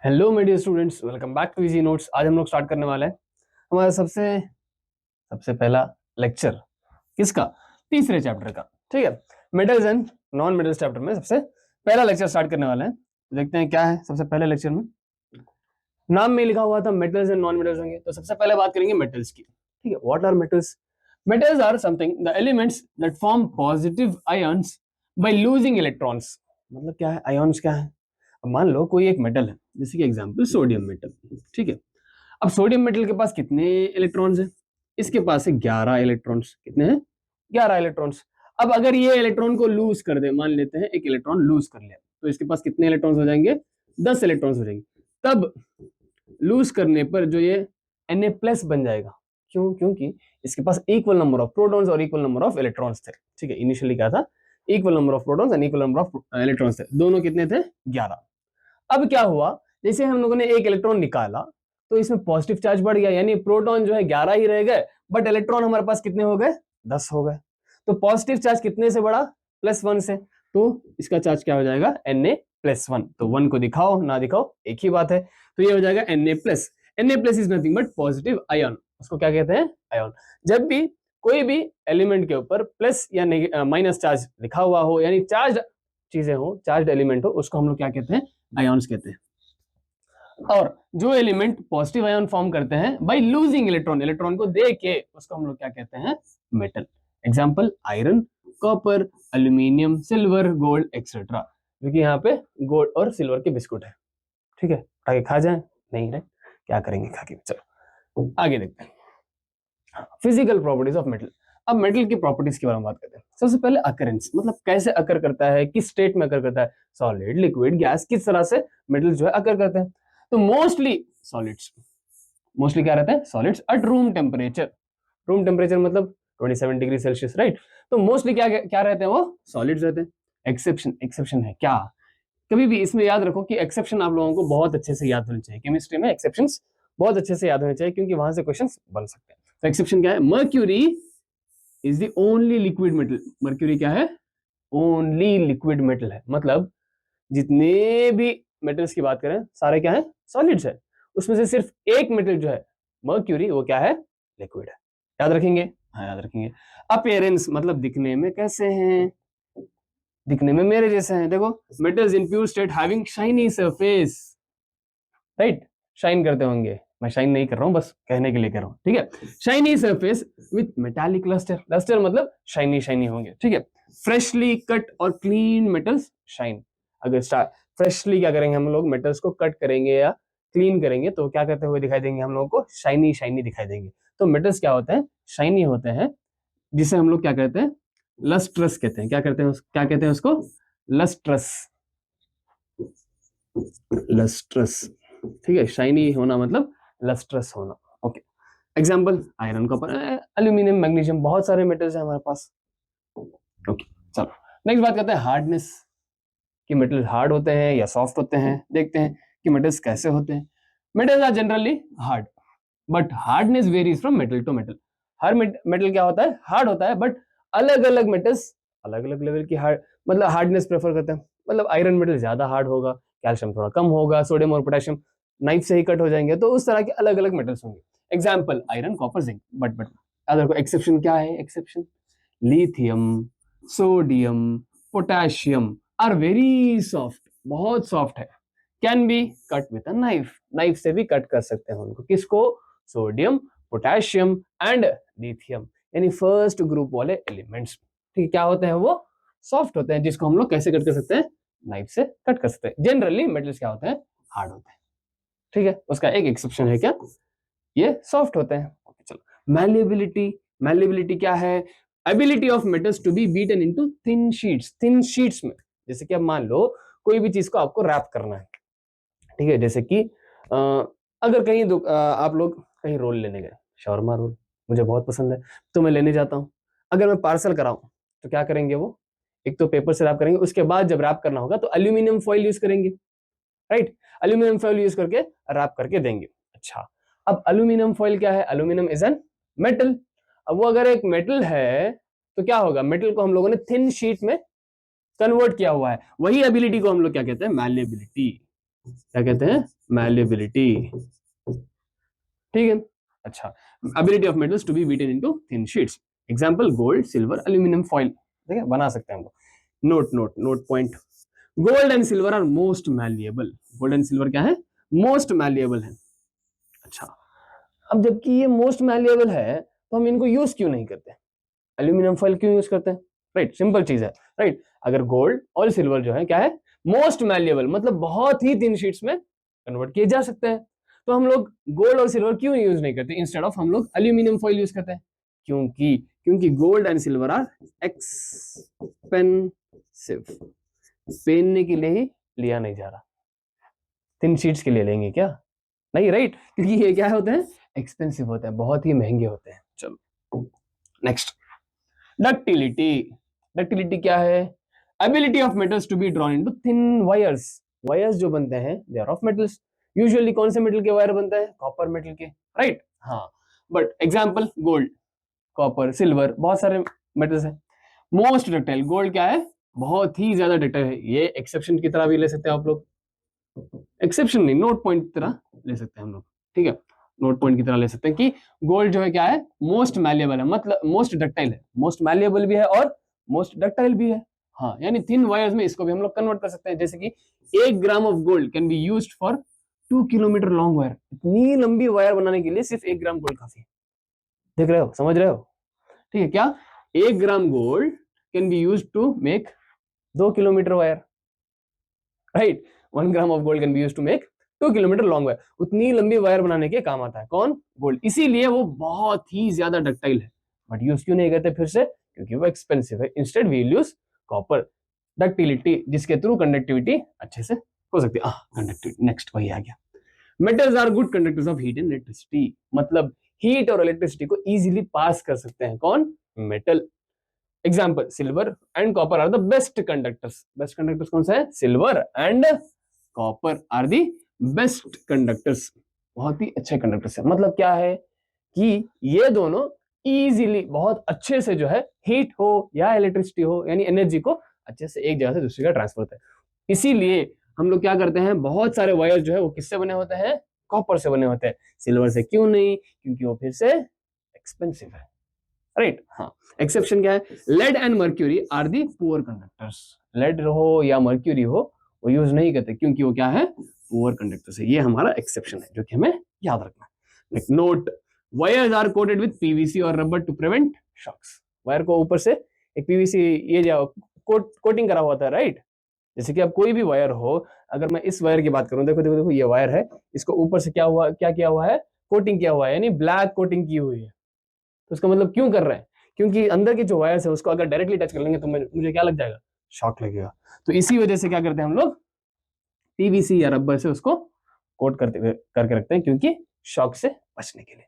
Hello मेरे dear students, welcome back to easy notes. आज हम लोग स्टार्ट करने वाले हैं हमारा सबसे सबसे पहला लेक्चर। किसका? तीसरे चैप्टर का। ठीक है, metals and non metals chapter में सबसे पहला लेक्चर स्टार्ट करने वाले हैं। देखते हैं क्या है सबसे पहले लेक्चर में। नाम में लिखा हुआ था मेटल्स एंड नॉन मेटल्स होंगे, तो सबसे पहले बात करेंगे मेटल्स की। ठीक है, what are metals? Metals are something the elements that form positive ions by losing electrons. मतलब क्या है आयन्स? क्या है? अब मान लो कोई एक मेटल है, जैसे कि एग्जांपल सोडियम मेटल। ठीक है, अब सोडियम मेटल के पास कितने इलेक्ट्रॉन्स हैं? इसके पास है 11 इलेक्ट्रॉन्स। कितने हैं? 11 इलेक्ट्रॉन्स। अब अगर ये इलेक्ट्रॉन को लूज कर दे, मान लेते हैं एक इलेक्ट्रॉन लूज कर लिया, तो इसके पास कितने इलेक्ट्रॉन्स हो जाएंगे? 10 इलेक्ट्रॉन्स हो जाएंगे। तब लूज करने पर जो ये Na प्लस बन जाएगा। क्यों? क्योंकि इसके पास इक्वल नंबर ऑफ प्रोटॉन्स और इक्वल नंबर ऑफ इलेक्ट्रॉन्स थे। ठीक है, इनिशियली क्या था? Equal number of protons and equal number of electrons थे। दोनों कितने थे? 11। अब क्या हुआ, जैसे हम लोगों ने एक इलेक्ट्रॉन निकाला तो इसमें पॉजिटिव चार्ज बढ़ गया, यानी प्रोटॉन जो है 11 ही रह गए, बट इलेक्ट्रॉन हमारे पास कितने हो गए? 10 हो गए। तो पॉजिटिव चार्ज कितने से बढ़ा? +1 से। तो इसका चार्ज क्या हो जाएगा? Na+1। तो 1 को दिखाओ ना दिखाओ एक ही बात है, तो ये हो जाएगा Na+। Na+ is nothing but positive ion. उसको क्या कहते हैं? आयन। जब भी कोई भी एलिमेंट के ऊपर प्लस या माइनस चार्ज लिखा हुआ हो, यानी चार्ज चीजें हो, चार्ज एलिमेंट हो, उसको हम लोग क्या कहते हैं? आयन्स कहते हैं। और जो एलिमेंट पॉजिटिव आयन फॉर्म करते हैं बाय लूजिंग इलेक्ट्रॉन, इलेक्ट्रॉन को दे के, उसको हम लोग क्या कहते हैं? Metal. Example iron, copper, aluminium, silver, gold etcetera. क्योंकि यहाँ पे गोल्ड और सिल्वर के बिस्कुट है। ठीक है, आगे खा जाए? नहीं है, क्या करेंगे खा के? चलो आगे देखते हैं फिजिकल प्रॉपर्टीज ऑफ मेटल। अब मेटल की प्रॉपर्टीज के बारे में बात करते हैं। सबसे पहले अकरेंस, मतलब कैसे अकर करता है, किस स्टेट में अकर करता है, सॉलिड, लिक्विड, गैस, किस तरह से मेटल जो है अकर करते हैं। तो मोस्टली सॉलिड्स, मोस्टली क्या रहते हैं? Solids at room temperature. Room temperature मतलब 27 डिग्री सेल्सियस, राइट? तो मोस्टली क्या क्या रहते हैं? वो सॉलिड्स रहते हैं। एक्सेप्शन, एक्सेप्शन है क्या? कभी भी इसमें याद रखो कि एक्सेप्शन आप लोगों को बहुत अच्छे से याद होने चाहिए। केमिस्ट्री में एक्सेप्शंस बहुत अच्छे से याद होने चाहिए, क्योंकि वहां से क्वेश्चंस बन सकते हैं। तो एक्सेप्शन क्या है? Mercury is the only liquid metal. Mercury क्या है? ओनली लिक्विड मेटल है। मतलब जितने भी मेटल्स की बात करें सारे क्या है? सॉलिड्स है। उसमें से सिर्फ एक मेटल जो है मर्क्यूरी, वो क्या है? लिक्विड है। याद रखेंगे? हाँ याद रखेंगे। अपीयरेंस मतलब दिखने में कैसे हैं? दिखने में मेरे जैसे हैं। देखो, metals in pure state having shiny surface, right? Shine करते होंगे, मैं शाइन नहीं कर रहा हूं, बस कहने के लिए कह रहा हूं। ठीक है, shiny surface with metallic lustre. Lustre मतलब शाइनी शाइनी होंगे। ठीक है, फ्रेशली कट और क्लीन मेटल्स शाइन। अगर फ्रेशली क्या करेंगे हम लोग? मेटल्स को कट करेंगे या क्लीन करेंगे तो क्या करते हुए दिखाई देंगे हम लोगों को? शाइनी शाइनी दिखाई देंगे। तो मेटल्स क्या होते हैं? शाइनी होते हैं, जिसे हम लोग क्या कहते हैं? लस्ट्रस कहते हैं। क्या करते हैं? क्या कहते हैं उसको? लस्ट्रस। लस्ट्रस। ठीक है, शाइनी होना मतलब लस्ट्रस होना। Okay, example iron, copper, aluminium, magnesium, बहुत सारे मेटल्स हैं हमारे पास। ओके, चलो नेक्स्ट बात करते हैं हार्डनेस, कि मेटल हार्ड होते हैं या सॉफ्ट होते हैं। देखते हैं कि मेटल्स कैसे होते हैं। Metals are generally hard, but hardness varies from metal to metal. हर मेटल क्या होता है? हार्ड होता है, बट अलग अलग मेटल्स अलग अलग लेवल की हार्ड, मतलब हार्डनेस प्रेफर करते हैं। मतलब आयरन मेटल ज्यादा हार्ड होगा, कैल्शियम थोड़ा कम होगा, सोडियम और पोटेशियम नाइफ से ही कट हो जाएंगे। तो उस तरह के अलग अलग मेटल्स होंगे। Example iron, copper, zinc. But याद रखो एक्सेप्शन क्या है? Exception lithium, sodium, potassium are very soft, बहुत सॉफ्ट है। Can be cut with a knife, knife से भी कट कर सकते हैं उनको। किसको? सोडियम, पोटेशियम एंड लिथियम, यानी फर्स्ट ग्रुप वाले एलिमेंट्स। ठीक है, क्या होते हैं? वो सॉफ्ट होते हैं, जिसको हम लोग कैसे कट कर सकते हैं? नाइफ से कट कर सकते हैं। जनरली मेटल्स क्या होते हैं? हार्ड होते हैं। ठीक है, उसका एक एक्सेप्शन है क्या? ये सॉफ्ट होते हैं। चलो मैलिएबिलिटी, मैलिएबिलिटी क्या है? Ability of metals to be beaten into thin sheets. Thin sheets में, जैसे कि अब मान लो कोई भी चीज को आपको रैप करना है। ठीक है, जैसे कि अगर कहीं आप लोग कहीं रोल लेने गए, शॉर्मा रोल मुझे बहुत पसंद है, तो मैं लेने जाता हूँ। अगर मैं पार्सल कराऊं तो क्या करेंगे? वो एक तो पेपर से रैप करेंगे, उसके बाद जब रैप करना होगा तो एल्यूमिनियम फॉइल यूज करेंगे, राइट? एल्यूमिनियम फॉइल यूज करके रैप करके देंगे। अच्छा, अब एल्यूमिनियम फॉइल क्या है? Aluminium is an metal. अब वो अगर एक मेटल है तो क्या होगा? मेटल को हम लोगों ने थिन शीट में कन्वर्ट किया हुआ है। वही एबिलिटी को हम लोग क्या कहते हैं? मैलिएबिलिटी। क्या कहते हैं, मैल्येबिलिटी। ठीक है, अच्छा, ability of metals to be beaten into thin sheets, example gold, silver, aluminium foil. ठीक है, बना सकते हैं हम लोग। Note point, gold and silver are most malleable. Gold and silver क्या है, मोस्ट मैल्येबल है। अच्छा, अब जबकि ये मोस्ट मैल्येबल है तो हम इनको यूज क्यों नहीं करते, एल्यूमिनियम फॉइल क्यों यूज करते हैं? राइट, सिंपल चीज है। राइट, अगर गोल्ड और सिल्वर जो है क्या है, मोस्ट मैल्येबल, मतलब बहुत ही थिन शीट्स में कन्वर्ट किए जा सकते हैं, तो हम लोग गोल्ड और सिल्वर क्यों यूज नहीं करते, इंस्टेड ऑफ हम लोग एल्यूमिनियम फॉइल यूज करते हैं? क्योंकि gold and silver are expensive. पहनने के लिए ही लिया नहीं जा रहा, थिन शीट्स के लिए लेंगे क्या? नहीं, राइट, क्योंकि ये क्या होते हैं, एक्सपेंसिव होते हैं, बहुत ही महंगे होते हैं। चलो नेक्स्ट, डक्टिलिटी। डक्टिलिटी क्या है, ability of metals to be drawn into thin wires. Wires जो बनते हैं they are of metals. Usually कौन से मेटल के वायर बनता है, कॉपर मेटल के, राइट। हाँ, but example gold, copper, silver, बहुत सारे मेटल्स हैं। मोस्ट डक्टाइल, गोल्ड क्या है, बहुत ही ज्यादा डक्टाइल है। ये एक्सेप्शन की तरह भी ले सकते हैं आप लोग, एक्सेप्शन नहीं, नोट पॉइंट की तरह ले सकते हैं हम लोग। ठीक है, नोट पॉइंट की तरह ले सकते हैं कि गोल्ड जो है क्या है, मोस्ट मैल्येबल है, मतलब मोस्ट डक्टाइल है, मोस्ट मैल्येबल भी है और मोस्ट डक्टाइल भी है। हाँ, यानी थिन वायर्स में इसको भी हम लोग कन्वर्ट कर सकते हैं, जैसे कि 1 gram of gold can be used for 2 kilometre long wire. इतनी लंबी वायर बनाने के लिए सिर्फ 1 ग्राम गोल्ड काफी है। देख रहे हो, समझ रहे हो? ठीक है, क्या 1 gram gold can be used to make 2 kilometre wire, right. 1 gram of gold can be used to make 2 kilometre long wire. उतनी लंबी वायर बनाने के काम आता है कौन, गोल्ड। इसीलिए वो बहुत ही ज्यादा डक्टाइल है, बट यूज क्यों नहीं करते फिर से, क्योंकि वो एक्सपेंसिव है। Instead we use copper. Ductility, जिसके थ्रू कंडक्टिविटी अच्छे से हो सकती है। कंडक्टिविटी, नेक्स्ट वही आ गया। Metals are good conductors of heat and electricity, मतलब हीट और इलेक्ट्रिसिटी को इजीली पास कर सकते हैं कौन, metal. Example silver and copper are the best conductors. Best conductors कौन सा है, silver and copper are the best conductors, बहुत ही अच्छे कंडक्टर्स है। मतलब क्या है कि ये दोनों इजीली, बहुत अच्छे से जो है, हीट हो या इलेक्ट्रिसिटी हो, यानी एनर्जी को अच्छे से एक जगह से दूसरी जगह ट्रांसफर होता है। इसीलिए हम लोग क्या करते हैं, बहुत सारे वायर जो है वो किससे बने होते हैं, कॉपर से बने होते हैं। सिल्वर से क्यों नहीं, क्योंकि वो फिर से एक्सपेंसिव है, राइट। हाँ, एक्सेप्शन क्या है, lead and mercury are the poor conductors. Lead हो या मर्क्यूरी हो, वो यूज नहीं करते, क्योंकि वो क्या है, पुअर कंडक्टर्स है। ये हमारा एक्सेप्शन है जो कि हमें याद रखना है। Note, wires are coated with PVC और rubber to prevent shocks. Wire को ऊपर से एक पीवीसी ये जो कोटिंग करा हुआ था, राइट। जैसे कि अब कोई भी वायर हो, अगर मैं इस वायर की बात करूं, देखो देखो देखो, ये वायर है, इसको ऊपर से क्या हुआ, क्या किया हुआ है, कोटिंग किया हुआ है, यानी ब्लैक कोटिंग की हुई है। तो उसका मतलब क्यों कर रहे हैं, क्योंकि अंदर के जो वायर्स है उसको अगर डायरेक्टली टच कर लेंगे तो मुझे क्या लग जाएगा, शॉक लगेगा। तो इसी वजह से क्या करते हैं हम लोग, पीवीसी या रबर से उसको कोट करके रखते हैं, क्योंकि शॉक से बचने के लिए।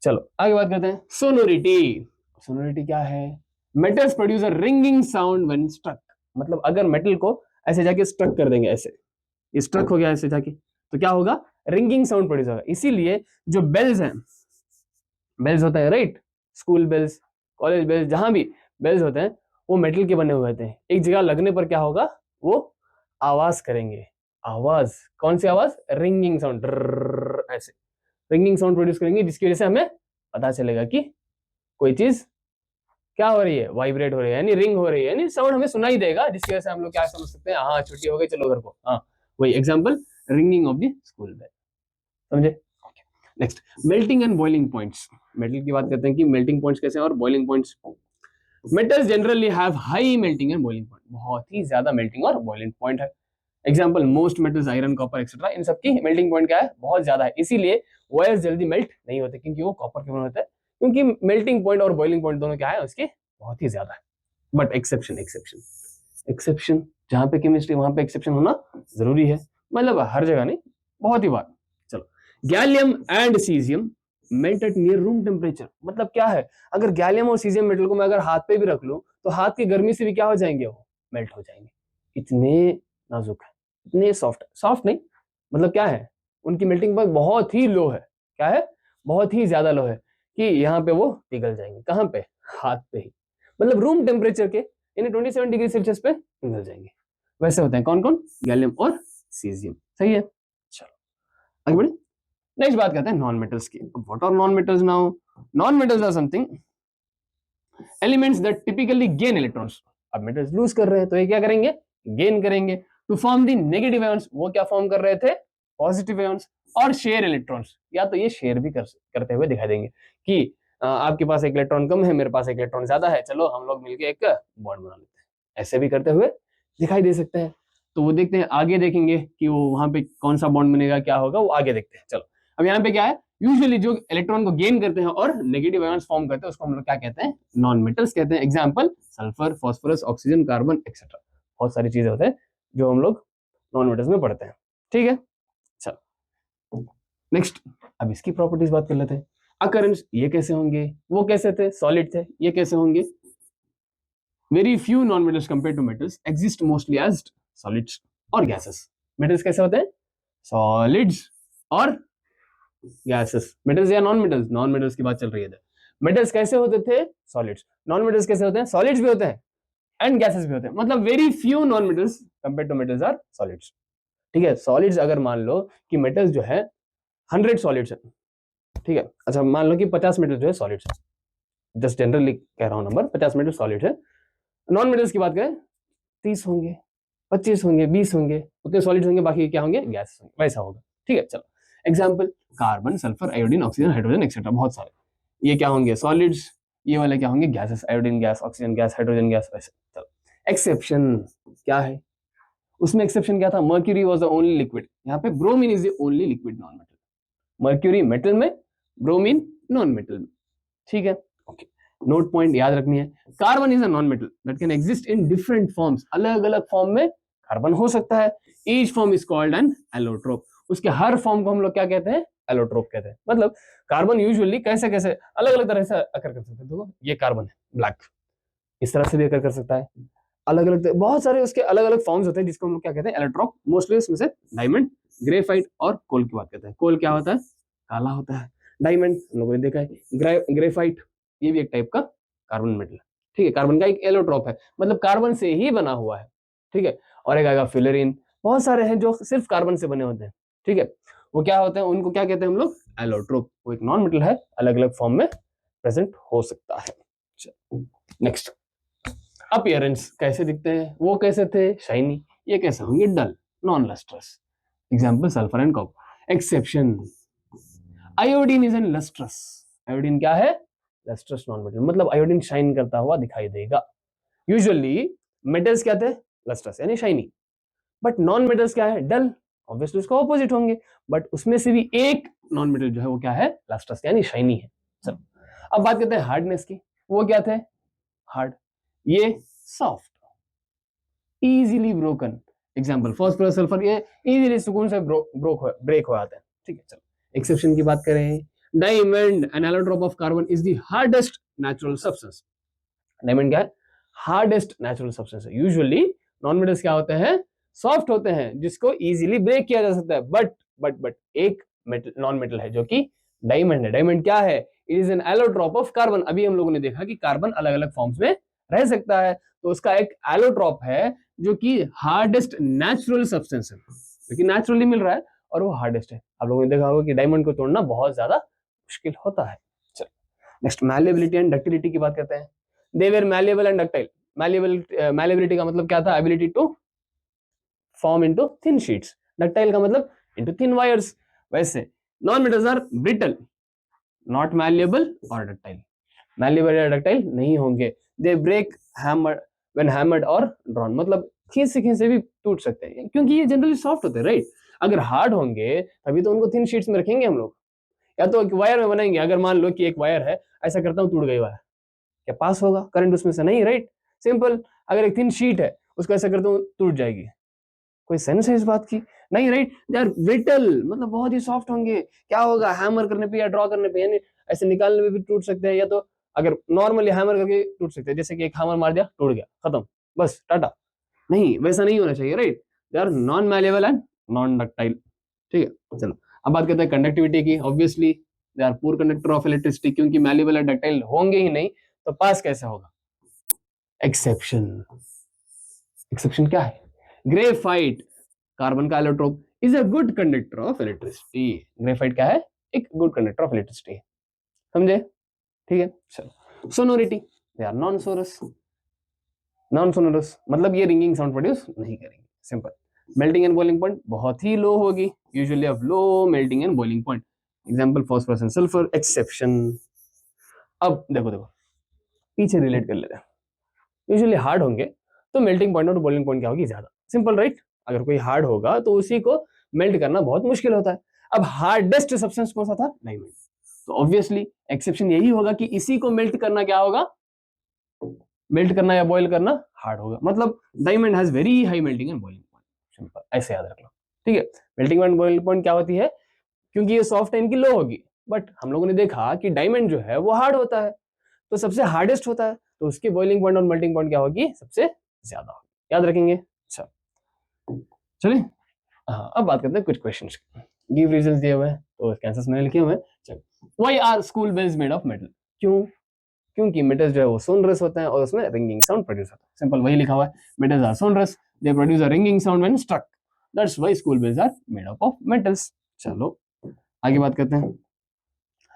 चलो आगे बात करते हैं, सोनोरिटी। सोनोरिटी क्या है, metals produce a ringing sound when struck. मतलब अगर मेटल को ऐसे जाके स्ट्रक कर देंगे, ऐसे ये स्ट्रक हो गया ऐसे जाके, तो क्या होगा, रिंगिंग साउंड प्रोड्यूस होगा। इसीलिए जो बेल्स हैं, बेल्स होते हैं, right, school bells, college bells, जहां भी बेल्स होते हैं वो मेटल के बने हुए होते हैं। एक जगह लगने पर क्या होगा, वो आवाज करेंगे। आवाज, कौन सी आवाज, रिंगिंग साउंड, ऐसे रिंगिंग साउंड प्रोड्यूस करेंगे, जिसकी वजह से हमें पता चलेगा कि कोई चीज क्या हो रही है, वाइब्रेट हो रही है, यानी रिंग हो रही है, यानी साउंड हमें सुनाई देगा, जिसकी वजह से हम लोग क्या समझ सकते हैं, हाँ छुट्टी हो गई, चलो घर को। हाँ, वही example, ringing of the school bell, समझे। Next, melting and boiling points. Metal की बात करते हैं कि मेल्टिंग पॉइंट्स कैसे हैं और boiling points. Metals generally have high melting and boiling point, बहुत ही ज्यादा मेल्टिंग और बॉइलिंग पॉइंट है। Example most metals, iron, copper etcetera, इन सबकी मेल्टिंग पॉइंट क्या है, बहुत ज्यादा है। इसीलिए वायर्स जल्दी मेल्ट नहीं होते, क्योंकि वो कॉपर के बने होते हैं, क्योंकि मेल्टिंग पॉइंट और बॉइलिंग पॉइंट दोनों क्या है उसके, बहुत ही ज्यादा है। बट एक्सेप्शन, एक्सेप्शन जहां पे केमिस्ट्री वहां पे एक्सेप्शन होना जरूरी है, मतलब हर जगह नहीं, बहुत ही बार। चलो, gallium and caesium melt eight near room temperature. मतलब क्या है, अगर गैलियम और सीजियम मेटल को मैं अगर हाथ पे भी रख लूं तो हाथ की गर्मी से भी क्या हो जाएंगे, वो मेल्ट हो जाएंगे। इतने नाजुक है, इतने सॉफ्ट, सॉफ्ट नहीं, मतलब क्या है, उनकी मेल्टिंग पॉइंट बहुत ही लो है। क्या है, बहुत ही ज्यादा लो है, कि यहाँ पे वो पिघल जाएंगे। कहाँ पे, हाथ पे ही, मतलब रूम टेम्परेचर के, यानी 27 डिग्री सेल्सियस पे पिघल जाएंगे। वैसे होते हैं कौन कौन, गैलियम और सीजियम। सही है, चलो आगे बढ़े। नेक्स्ट बात करते हैं नॉन मेटल्स की। What are non metals now? Non metals are something elements that typically gain electrons. अब मेटल्स लूज कर रहे हैं तो ये क्या करेंगे? गेन करेंगे। To form the negative ions, वो क्या फॉर्म कर रहे थे? Positive ions. और शेयर इलेक्ट्रॉन्स, या तो ये शेयर भी करते हुए दिखाई देंगे कि आपके पास एक इलेक्ट्रॉन कम है, मेरे पास एक इलेक्ट्रॉन ज्यादा है, चलो हम लोग मिलकर एक बॉन्ड बना लेते हैं। ऐसे भी करते हुए दिखाई दे सकते हैं। तो वो देखते हैं, आगे देखेंगे कि वो वहां पे कौन सा बॉन्ड बनेगा, क्या होगा, वो आगे देखते हैं। चलो अब यहाँ पे क्या है, यूजुअली जो इलेक्ट्रॉन को गेन करते हैं और नेगेटिव आयंस फॉर्म करते हैं उसको हम लोग क्या कहते हैं? नॉन मेटल्स कहते हैं। Example sulphur, phosphorus, oxygen, carbon etcetera. बहुत सारी चीजें होते हैं जो हम लोग नॉन मेटल्स में पढ़ते हैं। ठीक है, चलो नेक्स्ट अब इसकी प्रॉपर्टीज बात कर लेते हैं। अकरेंस, ये कैसे होंगे? वो कैसे थे? सॉलिड थे, ये कैसे होंगे? Very few non metals compare to metals exist mostly as solids और गैसेस। मेटल्स कैसे होते हैं? सॉलिड्स और गैसेस। मेटल्स या नॉन मेटल्स? नॉन मेटल्स की बात चल रही है। मेटल्स कैसे होते थे? सॉलिड्स। नॉन मेटल्स कैसे होते हैं? सॉलिड्स भी होते हैं एंड गैसेस भी होते हैं। मतलब very few non metals compare to metals are solids. ठीक है, सॉलिड्स अगर मान लो कि मेटल्स जो है 100 सॉलिड्स है, ठीक है, अच्छा मान लो कि 50 मेटल्स जो है सॉलिड्स है, जस्ट जनरली कह रहा हूं नंबर, 50 मेटल सॉलिड है। नॉन मेटल्स की बात करें 30 होंगे, 25 होंगे, 20 होंगे, उतने सॉलिड्स होंगे, बाकी क्या होंगे? गैस होंगे। वैसा होगा। ठीक है, चलो example carbon, sulphur, iodine, oxygen, hydrogen etcetera, बहुत सारे। ये क्या होंगे? सॉलिड्स। ये वाले क्या होंगे? Gases, iodine gas, oxygen gas, hydrogen gas, वैसे। चलो एक्सेप्शन क्या है? उसमें एक्सेप्शन क्या था? Mercury was the only liquid. यहाँ पे bromine is the only liquid non metal. Mercury metal में, ब्रोमीन नॉन मेटल में। ठीक है, ओके। नोट पॉइंट याद रखनी है। Carbon is a non metal that can exist in different forms. अलग अलग फॉर्म में कार्बन हो सकता है। Each form is called an allotrope. उसके हर फॉर्म को हम लोग क्या कहते हैं? एलोट्रोप कहते हैं। मतलब कार्बन यूजुअली कैसे कैसे अलग अलग तरह से अकर कर सकते हैं। देखो ये कार्बन है ब्लैक, इस तरह से भी अकर कर सकता है। अलग अलग बहुत सारे उसके अलग अलग फॉर्म्स होते हैं जिसको हम लोग क्या कहते हैं? एलोट्रोप। मोस्टली उसमें से डायमंड, ग्रेफाइट और कोल की बात करते हैं। कोल क्या होता है? काला होता है। डायमंड हम लोगों ने देखा है। ग्रेफाइट ये भी एक टाइप का कार्बन मेटल है। ठीक है, कार्बन का एक एलोट्रोप है, मतलब कार्बन से ही बना हुआ है। ठीक है, और एक आएगा फ्लोरीन। बहुत सारे हैं जो सिर्फ कार्बन से बने होते हैं। ठीक है, वो क्या होते हैं? उनको क्या कहते हैं हम लोग? एलोट्रोप। वो एक नॉन मेटल है, अलग अलग फॉर्म में प्रेजेंट हो सकता है। नेक्स्ट, अपीयरेंस कैसे दिखते हैं? वो कैसे थे? शाइनी। ये कैसे होंगे? Dull, non lustrous. Example sulphur and copper. Exception, iodine is an lustrous. Iodine क्या है? लस्ट्रस नॉन मेटल, मतलब आयोडीन शाइन करता हुआ दिखाई देगा। यूजुअली मेटल्स क्या थे? लस्ट्रस यानी शाइनी। बट नॉन मेटल्स क्या है? डल। ऑब्वियसली उसका ऑपोजिट होंगे, बट उसमें से भी एक नॉन मेटल जो है वो क्या है? लस्ट्रस यानी शाइनी है। चलो अब बात करते हैं हार्डनेस की। वो क्या थे? हार्ड। ये soft, easily broken. Example phosphorus, sulphur, ये इजीली सुकून से ब्रेक हो जाते हैं। ठीक है, चलो एक्सेप्शन की बात करें। Diamond, N allotrope of carbon, is the hardest natural substance. Diamond क्या है? हार्डेस्ट नेचुरल सब्सटेंस है। यूजुअली नॉन मेटल्स क्या होते हैं? सॉफ्ट होते हैं, जिसको इजीली ब्रेक किया जा सकता है। बट एक मेटल, नॉन मेटल है जो कि डायमंड है। डायमंड क्या है? It is an allotrope of carbon. अभी हम लोगों ने देखा कि कार्बन अलग अलग फॉर्म्स में रह सकता है, तो उसका एक एलोट्रोप है जो कि हार्डेस्ट नेचुरल सब्सटेंस है, क्योंकि नेचुरली मिल रहा है और वो हार्डेस्ट है। आप लोगों ने देखा होगा कि डायमंड को तोड़ना बहुत ज्यादा मुश्किल होता है। चलो नेक्स्ट, मैलेबिलिटी एंड डक्टिलिटी की बात करते हैं। They were malleable and ductile. Malleability का मतलब क्या था? Ability to form into thin sheets. Ductile का मतलब इनटू थिन वायर्स। वैसे non metals are brittle, not malleable और डक्टाइल। मैलेबल या डक्टाइल नहीं होंगे। They break hammer when hammered और ड्रॉन, मतलब खींच से भी टूट सकते हैं, क्योंकि ये जनरली सॉफ्ट होते हैं, राइट। अगर हार्ड होंगे तभी तो उनको थिन शीट्स में रखेंगे हम लोग, या तो एक वायर में बनाएंगे। अगर मान लो कि एक वायर है, ऐसा करता हूं टूट गई वायर, क्या पास होगा करंट उसमें से? नहीं, राइट। सिंपल। अगर एक थिन शीट है, उसको ऐसा करता हूं टूट जाएगी। कोई सेंस है इस बात की? नहीं, राइट। दे आर ब्रिटल, मतलब बहुत ही सॉफ्ट होंगे। क्या होगा? हैमर करने पे या ड्रॉ करने पे, यानी ऐसे निकालने में भी टूट सकते हैं, या तो अगर नॉर्मली हैमर करके टूट सकते हैं, जैसे कि एक हैमर मार दिया, टूट गया, खत्म, बस टाटा। नहीं, वैसा नहीं होना चाहिए, right. They are non malleable and non ductile. ठीक है, चलो अब बात करते हैं कंडक्टिविटी की। Obviously they are poor conductor of electricity, क्योंकि मैलेबल एंड डक्टाइल होंगे ही नहीं तो पास कैसे होगा? एक्सेप्शन, एक्सेप्शन क्या है? ग्रेफाइट कार्बन का allotrope is a good conductor of electricity. Graphite क्या है, एक गुड कंडक्टर ऑफ इलेक्ट्रिसिटी, समझे, ठीक है। चलो sonority, they are non sonorous, non sonorous मतलब ये रिंगिंग साउंड प्रोड्यूस नहीं करेंगे, simple. Melting and boiling point बहुत ही लो होगी, usually of low melting and boiling point, example phosphorus and sulphur, exception. अब देखो देखो पीछे रिलेट कर लेते हैं, यूजुअली हार्ड होंगे तो मेल्टिंग पॉइंट और बॉइलिंग पॉइंट क्या होगी, ज्यादा, सिंपल राइट। अगर कोई हार्ड होगा तो उसी को मेल्ट करना बहुत मुश्किल होता है। अब हार्डेस्ट सब्सटेंस कौन सा था, डायमंड, तो ऑब्वियसली एक्सेप्शन यही होगा कि इसी को मेल्ट करना क्या होगा, मेल्ट करना या बॉईल करना हार्ड होगा, मतलब diamond has very high melting and boiling point, simple, ऐसे याद रख लो, ठीक है। मेल्टिंग एंड बॉइलिंग पॉइंट क्या होती है, क्योंकि ये सॉफ्ट है इनकी लो होगी, बट हम लोगों ने देखा कि डायमंड जो है वो हार्ड होता है, तो सबसे हार्डेस्ट होता है, तो उसकी बॉइलिंग पॉइंट और मेल्टिंग पॉइंट क्या होगी, सबसे ज्यादा होगी, याद रखेंगे। अच्छा चलिए, हाँ अब बात करते हैं कुछ क्वेश्चंस की। गिव रीजंस दिए हुए हैं तो इसके आंसर्स मैंने लिखे हुए हैं। चलो, why are school bells made of metal, क्यों, क्योंकि मेटल्स जो है वो सोनरस होते हैं और उसमें रिंगिंग साउंड प्रोड्यूस होता है, सिंपल वही लिखा हुआ है, metals are sonorous, they produce a ringing sound when struck, that's why school bells are made up of metals. चलो आगे बात करते हैं।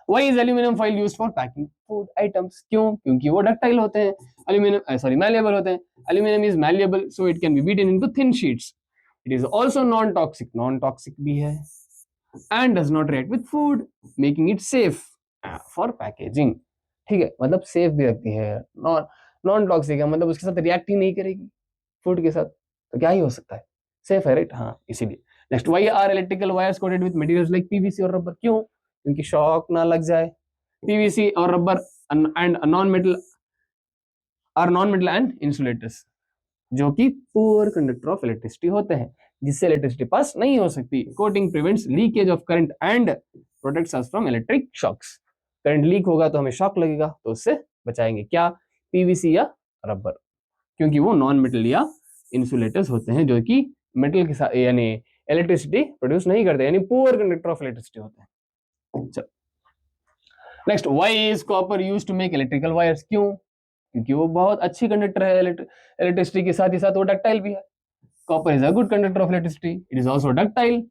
Why is aluminum foil used for packing food items? क्यों, क्योंकि वो डक्टाइल होते हैं, अल्यूमिनियम सॉरी malleable होते हैं, aluminum is malleable so it can be beaten into thin sheets, it is also non toxic भी है, and does not react with food making it safe for packaging, ठीक है, मतलब safe भी रखती है, नॉन टॉक्सिक है, मतलब उसके साथ रिएक्ट ही नहीं करेगी फूड के साथ, तो क्या ही हो सकता है, सेफ है राइट, हाँ इसीलिए। Next, why are electrical wires coated with materials like PVC और रबर, क्यों, क्योंकि शॉक ना लग जाए, पीवीसी और rubber and non metal are non metal and insulators, जो कि पुअर कंडक्टर ऑफ इलेक्ट्रिसिटी होते हैं, जिससे इलेक्ट्रिसिटी पास नहीं हो सकती। Coating prevents leakage of current and protects us from electric shocks, current leak होगा तो हमें शॉक लगेगा, तो उससे बचाएंगे, क्या, पीवीसी या रबर, क्योंकि वो नॉन मेटल या इंसुलेटर्स होते हैं जो कि मेटल के साथ यानी इलेक्ट्रिसिटी प्रोड्यूस नहीं करते, यानी पुअर कंडक्टर ऑफ इलेक्ट्रिसिटी होते हैं। चलो next, why is copper used to make electrical wires, क्यों, क्योंकि वो बहुत अच्छी कंडक्टर है इलेक्ट्रिसिटी के साथ ही साथ वो डक्टाइल भी है। Copper is a good conductor of electricity, it is also ductile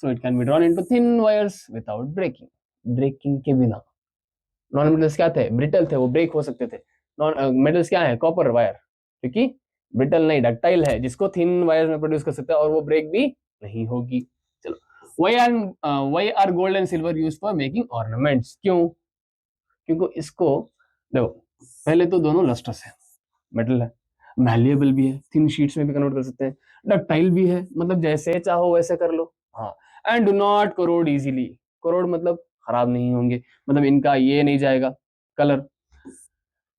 so it can be drawn into thin wires without breaking, breaking के बिना। नॉन मेटल्स क्या थे, ब्रिटल थे, वो ब्रेक हो सकते थे। नॉन मेटल्स क्या है, कॉपर वायर, क्योंकि ब्रिटल नहीं डक्टाइल है, जिसको थिन वायर में प्रोड्यूस कर सकता है और वो ब्रेक भी नहीं होगी। चलो, why are gold and silver used for making ornaments, क्यों, क्योंकि इसको देखो, पहले तो दोनों लस्ट्रस है, मेटल है, मैलिएबल भी है, थिन शीट्स में भी कन्वर्ट कर सकते हैं, डक्टाइल भी है, मतलब जैसे चाहो वैसे कर लो, हाँ, and do not corrode easily, corrode मतलब खराब नहीं होंगे, मतलब इनका ये नहीं जाएगा colour,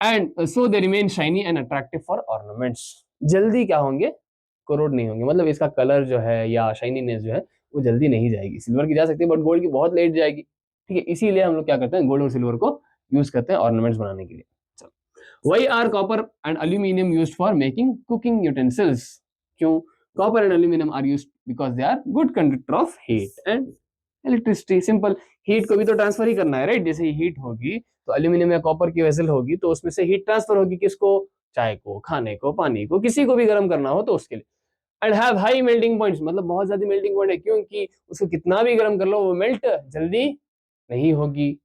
and so they remain shiny and attractive for ornaments, जल्दी क्या होंगे, कोरोड नहीं होंगे, मतलब इसका कलर जो है या शाइनीनेस जो है वो जल्दी नहीं जाएगी। सिल्वर की जा सकती है बट गोल्ड की बहुत लेट जाएगी, ठीक है, इसीलिए हम लोग क्या करते हैं, गोल्ड और सिल्वर को यूज करते हैं ऑर्नामेंट्स बनाने के लिए। चलो, why are copper and aluminum used for making cooking utensils, क्यों, copper and aluminum are used because they are good conductor of heat and electricity, simple, heat को भी तो ट्रांसफर ही करना है राइट, जैसे ही हीट होगी तो एल्यूमिनियम या कॉपर की वेसल होगी तो उसमें से हीट ट्रांसफर होगी, किसको, चाय को, खाने को, पानी को, किसी को भी गर्म करना हो तो उसके लिए। And have high melting points, मतलब बहुत ज्यादा मेल्टिंग पॉइंट है, क्योंकि उसको कितना भी गर्म कर लो वो मेल्ट जल्दी नहीं होगी,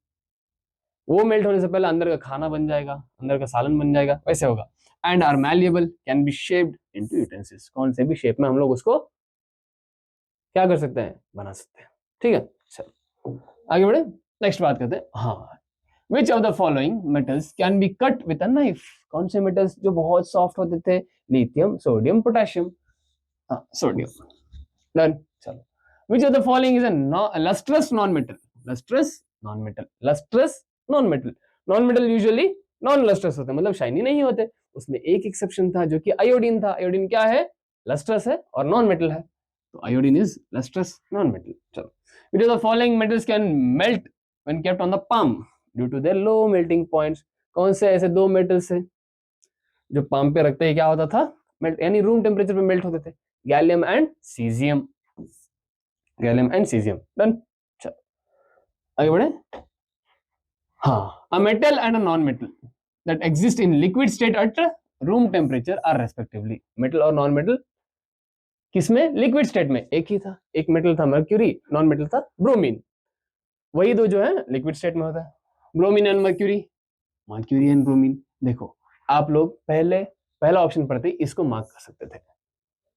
वो मेल्ट होने से पहले अंदर का खाना बन जाएगा, अंदर का सालन बन जाएगा, वैसे होगा। And are malleable, can be shaped into utensils, कौन से भी शेप में हम लोग उसको क्या कर सकते हैं, बना सकते हैं, ठीक है। चलो आगे बढ़े, नेक्स्ट बात करते हैं, हाँ, which of the following metals can be cut with a knife, कौन से मेटल्स जो बहुत सॉफ्ट होते थे, लिथियम, सोडियम, पोटेशियम, हाँ सोडियम, डन। चलो, which of the following is a lustrous non metal, lustrous non metal, lustrous non metal, non metal usually non lustrous होते हैं, मतलब शाइनी नहीं होते, उसमें एक एक्सेप्शन था जो कि आयोडीन था, आयोडीन क्या है, लस्ट्रस है और नॉन मेटल है, तो iodine is lustrous non metal. चलो, which of the following metals can melt when kept on the palm due to their low melting points, कौन से ऐसे दो मेटल्स है जो पाम पे रखते ही क्या होता था, मेल्ट, यानी रूम टेम्परेचर पे मेल्ट होते थे, gallium and caesium, gallium and caesium, done. चलो आगे बढ़े, हाँ, a metal and a non-metal that exist in liquid state at room temperature are respectively, metal और non-metal किसमें? लिक्विड स्टेट में एक ही था, एक मेटल था मर्क्यूरी, नॉन मेटल था ब्रोमीन। वही दो जो है लिक्विड स्टेट में होता है, bromine and mercury, mercury and bromine. देखो आप लोग पहला ऑप्शन पढ़ते ही इसको मार्क कर सकते थे,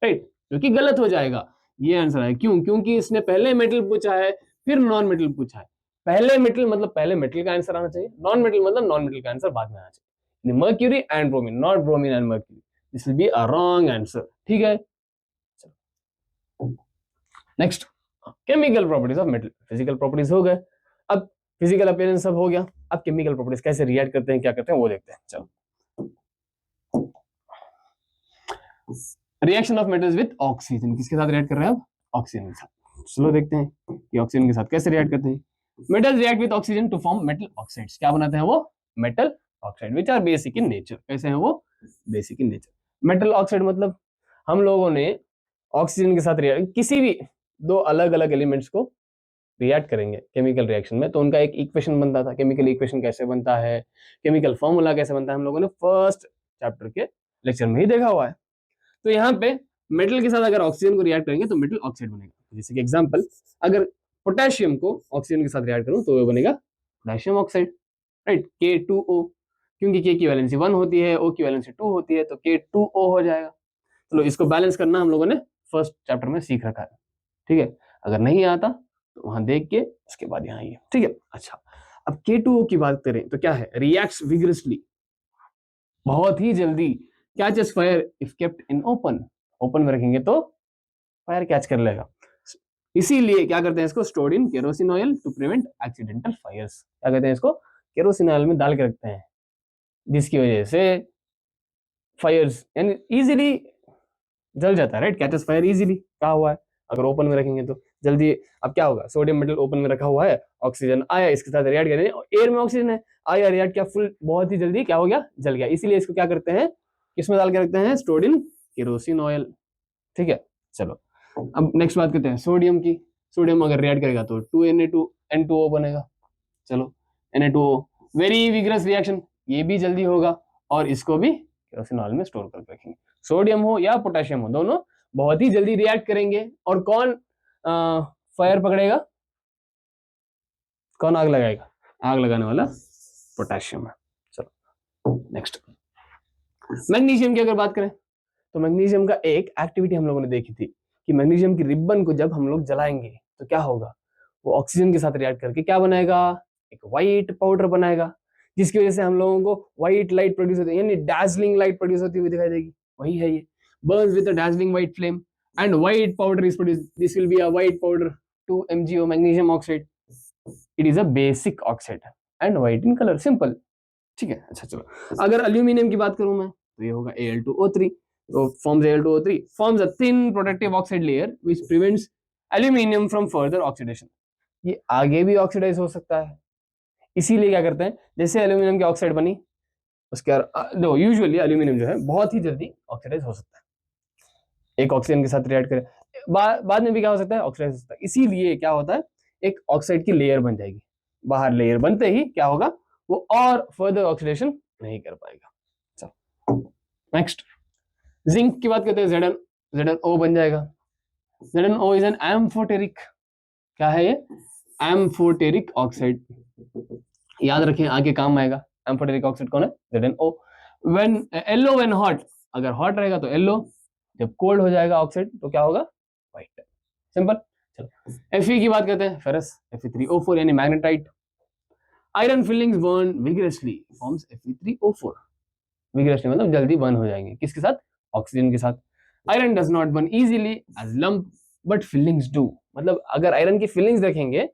राइट, जो कि गलत हो जाएगा। ये आंसर है, क्यों? क्योंकि इसने पहले मेटल पूछा है फिर नॉन मेटल पूछा है। पहले मेटल मतलब पहले मेटल का आंसर आना चाहिए, नॉन मेटल मतलब नॉन मेटल का आंसर बाद में आना चाहिए। Mercury and bromine, not bromine and mercury, this will be a wrong answer. ठीक है, next, chemical properties of metal. Physical properties हो गए, अब फिजिकल अपीयरेंस सब हो गया, अब केमिकल प्रॉपर्टीज कैसे रिएक्ट करते हैं, क्या करते हैं वो देखते हैं। चलो, reaction of metals with oxygen, किसके साथ रिएक्ट कर रहे हैं अब? ऑक्सीजन के साथ। चलो देखते हैं कि ऑक्सीजन के साथ कैसे रिएक्ट करते हैं। Metals react with oxygen to form metal oxides, क्या बनाते हैं वो? Metal oxide, which are basic in nature. कैसे हैं वो? Basic in nature. Metal oxide मतलब हम लोगों ने ऑक्सीजन के साथ रिएक्ट, किसी भी दो अलग अलग एलिमेंट्स को रिएक्ट करेंगे केमिकल रिएक्शन में, तो उनका एक इक्वेशन बनता था। केमिकल इक्वेशन कैसे बनता है, केमिकल फॉर्मूला कैसे बनता है, हम लोगों ने फर्स्ट चैप्टर के लेक्चर में ही देखा हुआ है। तो यहाँ पे मेटल के साथ अगर ऑक्सीजन को रिएक्ट करेंगे तो मेटल ऑक्साइड बनेगा। जैसे कि एग्जांपल, अगर पोटेशियम को ऑक्सीजन के साथ रिएक्ट करूं तो वो बनेगा पोटेशियम ऑक्साइड, राइट, K2O, क्योंकि K की वैलेंसी 1 होती है, O की वैलेंसी 2 होती है, तो K2O हो जाएगा। चलो इसको बैलेंस करना हम लोगों ने फर्स्ट चैप्टर में सीख रखा है, ठीक है। अगर नहीं आता तो वहां देख के उसके बाद यहाँ आइए, ठीक है। अच्छा, अब K2O की बात करें तो क्या है? रिएक्ट्स विगरसली, बहुत ही जल्दी, catches fire if kept in open, open में रखेंगे तो फायर कैच कर लेगा। इसीलिए क्या करते हैं इसको? Stored in kerosene oil to prevent accidental fires. क्या कहते हैं इसको? केरोसिन ऑयल में डाल के रखते हैं, जिसकी वजह से फायर्स यानी इजीली जल जाता है, राइट, कैचेस फायर इजीली। क्या हुआ है? अगर ओपन में रखेंगे तो जल्दी। अब क्या होगा? सोडियम मेटल ओपन में रखा हुआ है, ऑक्सीजन आया, इसके साथ रिएक्ट करेंगे, एयर में ऑक्सीजन है, आया, रिएक्ट किया, फुल, बहुत ही जल्दी क्या हो गया? जल गया। इसीलिए इसको क्या करते हैं? किसमें डाल के रखते हैं? स्टोर्ड इन केरोसिन ऑयल, ठीक है। चलो अब नेक्स्ट बात करते हैं सोडियम की। सोडियम अगर रिएक्ट करेगा तो 2Na2N2O बनेगा। चलो, Na2O, वेरी विगरस रिएक्शन, ये भी जल्दी होगा, और इसको भी केरोसिन ऑयल में स्टोर करके रखेंगे। सोडियम हो या पोटेशियम हो, दोनों बहुत ही जल्दी रिएक्ट करेंगे। और कौन फायर पकड़ेगा? कौन आग लगाएगा? आग लगाने वाला पोटेशियम है। चलो नेक्स्ट, मैग्नीशियम की अगर बात करें तो मैग्नीशियम का एक एक्टिविटी हम लोगों ने देखी थी कि मैग्नीशियम की रिबन को जब हम लोग जलाएंगे तो क्या होगा? वो ऑक्सीजन के साथ रिएक्ट करके क्या बनाएगा? एक व्हाइट पाउडर बनाएगा, जिसकी वजह से हम लोगों को व्हाइट लाइट प्रोड्यूस होती है, यानी डैजलिंग लाइट प्रोड्यूस होती हुई दिखाई देगी। वही है ये, Burns with a dazzling white flame and white powder is produce. This will be a white powder, 2MgO magnesium oxide. It is a basic oxide and white in colour, simple, ठीक है। अच्छा चलो, अगर एल्यूमिनियम की बात करूं मैं तो ये होगा Al2O3, so forms Al2O3, forms a thin protective oxide layer which prevents aluminium from further oxidation। ये आगे भी ऑक्सीडाइज हो सकता है, इसीलिए क्या करते हैं, जैसे एल्यूमिनियम की ऑक्साइड बनी उसके दो, यूजुअली एल्यूमिनियम जो है बहुत ही जल्दी ऑक्सीडाइज हो सकता है, एक ऑक्सीजन के साथ रिएक्ट करे, बाद में भी क्या हो सकता है? ऑक्सीडाइज हो सकता है। इसीलिए क्या होता है, एक ऑक्साइड की लेयर बन जाएगी, बाहर लेयर बनते ही क्या होगा? वो और फर्दर ऑक्सीडेशन नहीं कर पाएगा। चलो नेक्स्ट, जिंक की बात करते हैं, ZnO बन जाएगा। ZnO इज एन एम्फोटेरिक, क्या है ये? एम्फोटेरिक ऑक्साइड, याद रखें आगे काम आएगा। एम्फोटेरिक ऑक्साइड कौन है? ZnO। When yellow, when hot, अगर हॉट रहेगा तो येलो, जब कोल्ड हो जाएगा ऑक्साइड तो क्या होगा? White, simple. चलो Fe की बात करते हैं, फेरस, Fe3O4 यानी magnetite. Iron filings burn vigorously, forms Fe3O4, vigorously मतलब जल्दी बर्न हो जाएंगे, किसके साथ? ऑक्सीजन के साथ। Iron does not burn easily as lump but filings do, मतलब अगर आयरन की फिलिंग्स रखेंगे,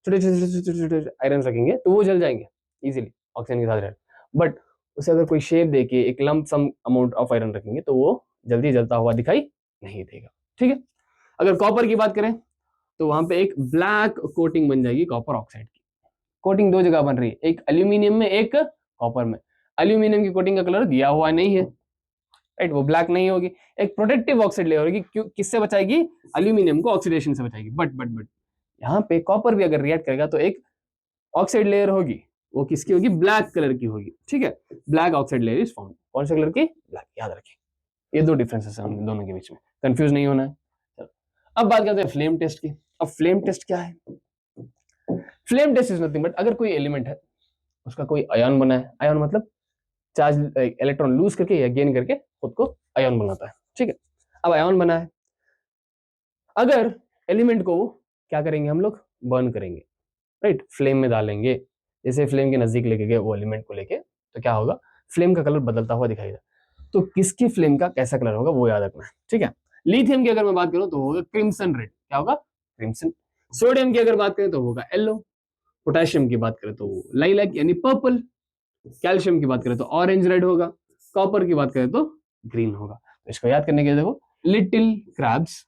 छोटे छोटे आयरन रखेंगे तो वो जल जाएंगे इजीली ऑक्सीजन के साथ रहकर, बट उसे अगर कोई शेप देके एक lump some amount of iron रखेंगे तो वो जल्दी जलता हुआ दिखाई नहीं देगा, ठीक है। अगर कॉपर की बात करें तो वहां पे एक ब्लैक कोटिंग बन जाएगी कॉपर ऑक्साइड की। कोटिंग दो जगह बन रही है, एक एल्यूमिनियम में, एक कॉपर में। एल्यूमिनियम की कोटिंग का कलर दिया हुआ नहीं है, राइट, वो ब्लैक नहीं होगी। एक प्रोटेक्टिव ऑक्साइड लेयर होगी, क्यों? किससे बचाएगी? एल्यूमिनियम को ऑक्सीडेशन से बचाएगी। बट यहाँ पे कॉपर भी अगर रिएक्ट करेगा तो एक ऑक्साइड लेयर होगी, वो किसकी होगी? ब्लैक कलर की होगी, ठीक है। Black oxide layer is found, कौन से कलर की? ब्लैक, याद रखें। ये दो डिफरेंसेस हैं दोनों के बीच में, कंफ्यूज नहीं होना है। अब बात करते हैं फ्लेम टेस्ट की। अब फ्लेम टेस्ट क्या है? Flame test is nothing but अगर कोई एलिमेंट है, उसका कोई आयन बना है, आयन मतलब चार्ज इलेक्ट्रॉन लूज करके या गेन करके खुद को आयन बनाता है, ठीक है। अब आयन बना है, अगर एलिमेंट को क्या करेंगे हम लोग, बर्न करेंगे, राइट, फ्लेम में डालेंगे, जैसे फ्लेम के नजदीक लेके गए वो एलिमेंट को लेके, तो क्या होगा, फ्लेम का कलर बदलता हुआ दिखाई देगा। तो किसकी फ्लेम का कैसा कलर होगा वो याद रखना है, ठीक है। लिथियम की अगर मैं बात करूं तो होगा क्रिम्सन रेड, क्या होगा, क्रिम्सन। सोडियम की अगर बात करें तो होगा येलो। पोटेशियम की बात करें तो लाइलैक यानी पर्पल। कैल्शियम की बात करें तो ऑरेंज रेड होगा। कॉपर की बात करें तो ग्रीन होगा। तो इसको याद करने के लिए देखो, little crabs,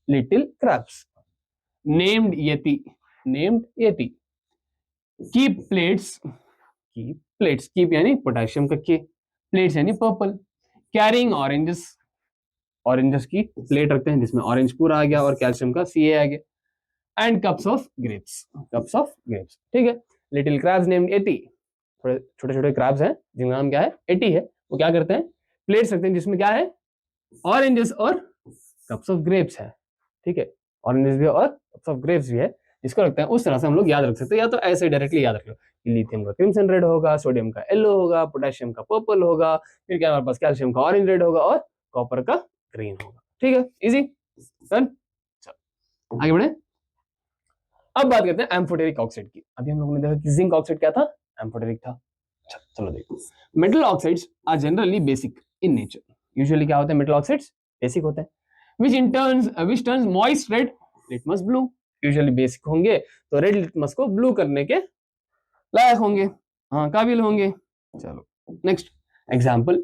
little crabs, named yeti, named yeti, keep plates, keep plates, keep यानी पोटेशियम का के, प्लेट्स यानी पर्पल, कैरिंग ऑरेंजेस, ऑरेंजेस की प्लेट रखते हैं जिसमें ऑरेंज पूरा आ गया और कैल्शियम का सी आ गया। And cups of grapes, cups of grapes, ठीक है। लिटिल क्रैब्स नेम्ड 80, थोड़े छोटे छोटे क्रैब्स हैं जिनका नाम क्या है, 80 है। वो क्या करते हैं, प्लेट्स रखते हैं जिसमें क्या है, ऑरेंजेस और कप्स ऑफ ग्रेप्स है, ठीक है। ऑरेंजेस भी और कप्स ऑफ ग्रेप्स भी है, जिसको रखते हैं उस तरह से हम लोग याद रख सकते हैं, या तो ऐसे डायरेक्टली याद रख लो कि लिथियम का क्रिम्सन रेड होगा, सोडियम का येलो होगा, पोटेशियम का पर्पल होगा, फिर क्या हमारे पास कैल्शियम का ऑरेंज रेड होगा और कॉपर का ग्रीन होगा, ठीक है, इजी डन। आगे बढ़े। अब बात करते हैं एम्फोटेरिक ऑक्साइड की। अभी हम लोगों ने देखा कि जिंक ऑक्साइड क्या था, एम्फोटेरिक था। अच्छा चलो देखो, metal oxides are generally basic in nature. Usually क्या होते हैं, मेटल ऑक्साइड्स बेसिक होते हैं, which turns moist red litmus blue। Usually basic होंगे तो रेड लिटमस को ब्लू करने के लायक होंगे, हाँ काबिल होंगे। चलो next example,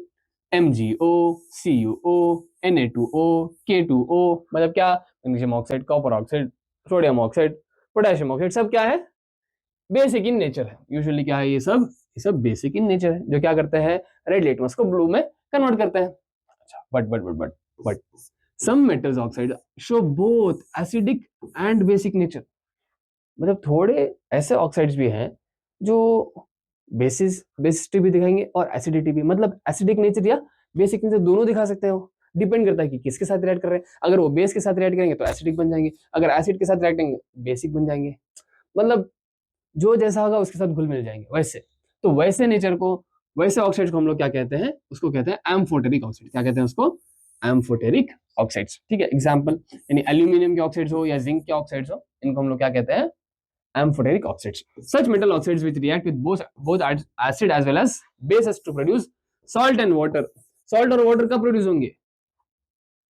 MgO, CuO, Na2O, K2O, मतलब क्या, magnesium oxide, copper oxide, sodium oxide, potassium oxide, सब क्या है, बेसिक इन नेचर है। यूजुअली क्या है, ये सब बेसिक इन नेचर है, जो क्या करते हैं, रेड लिटमस को ब्लू में कन्वर्ट करते हैं। अच्छा but some metals oxide show both acidic and basic nature। मतलब थोड़े ऐसे ऑक्साइड्स भी हैं जो बेसिसिटी भी दिखाएंगे और एसिडिटी भी, मतलब एसिडिक नेचर या बेसिक नेचर दोनों दिखा सकते हो। डिपेंड करता है कि किसके साथ रिएक्ट कर रहे हैं। अगर वो बेस के साथ रिएक्ट करेंगे तो एसिडिक बन जाएंगे, अगर एसिड के साथ रिएक्ट करेंगे बेसिक बन जाएंगे। मतलब जो जैसा होगा उसके साथ घुल मिल जाएंगे वैसे। तो वैसे नेचर को, वैसे ऑक्साइड को हम लोग क्या कहते हैं, उसको कहते हैं एम्फोटेरिक ऑक्साइड। क्या कहते हैं उसको, एम्फोटेरिक ऑक्साइड्स, ठीक है। एग्जांपल यानी एल्यूमिनियम के ऑक्साइड्स हो या जिंक के ऑक्साइड्स हो, इनको हम लोग क्या कहते हैं, amphoteric oxides. Such metal oxides which react with both acid as well as bases to produce salt and water। Salt और वाटर कब प्रोड्यूस होंगे,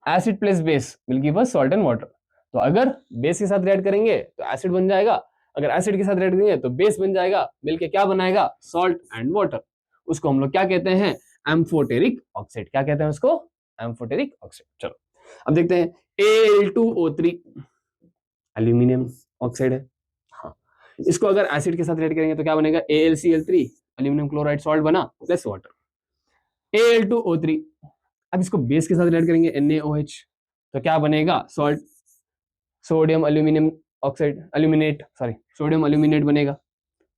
acid plus base will give us salt and water. तो अगर base के साथ react करेंगे तो acid बन जाएगा, अगर एसिड के साथ रिएक्ट करेंगे तो बेस बन जाएगा, मिलके क्या बनाएगा, सॉल्ट एंड वाटर। उसको हम लोग क्या कहते हैं, एम्फोटेरिक ऑक्साइड। क्या कहते हैं उसको, एम्फोटेरिक ऑक्साइड। चलो अब देखते हैं, Al2O3 एल्यूमिनियम ऑक्साइड है, हाँ। इसको अगर एसिड के साथ रिएक्ट करेंगे तो क्या बनेगा, AlCl3 एल्यूमिनियम क्लोराइड सॉल्ट बना प्लस वाटर, Al2O3। अब इसको बेस के साथ रिएक्ट करेंगे NaOH, तो क्या बनेगा, salt, sodium aluminium oxide, aluminate, sorry sodium aluminate बनेगा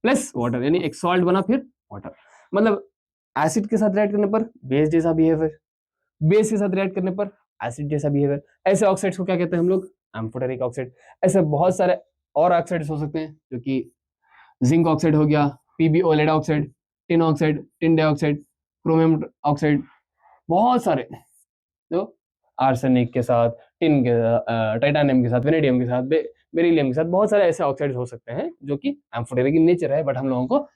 प्लस वाटर, यानी एक सॉल्ट बना फिर वाटर। मतलब एसिड के साथ रिएक्ट करने पर बेस जैसा बिहेवियर, बेस के साथ रिएक्ट करने पर एसिड जैसा बिहेवियर। ऐसे ऑक्साइड्स को क्या कहते हैं हम लोग, एम्फोटेरिक ऑक्साइड। ऐसे बहुत सारे और ऑक्साइड्स हो सकते हैं, जो कि जिंक ऑक्साइड हो गया, PbO lead oxide, tin oxide, tin dioxide, chromium oxide, बहुत सारे जो आर्सेनिक के साथ, टिन के, टाइटेनियम के साथ, वेनेडियम के साथ, बेरिलियम के साथ, बहुत सारे ऐसे ऑक्साइड्स हो सकते हैं जो कि एम्फोटेरिक इन नेचर है। बट हम लोगों को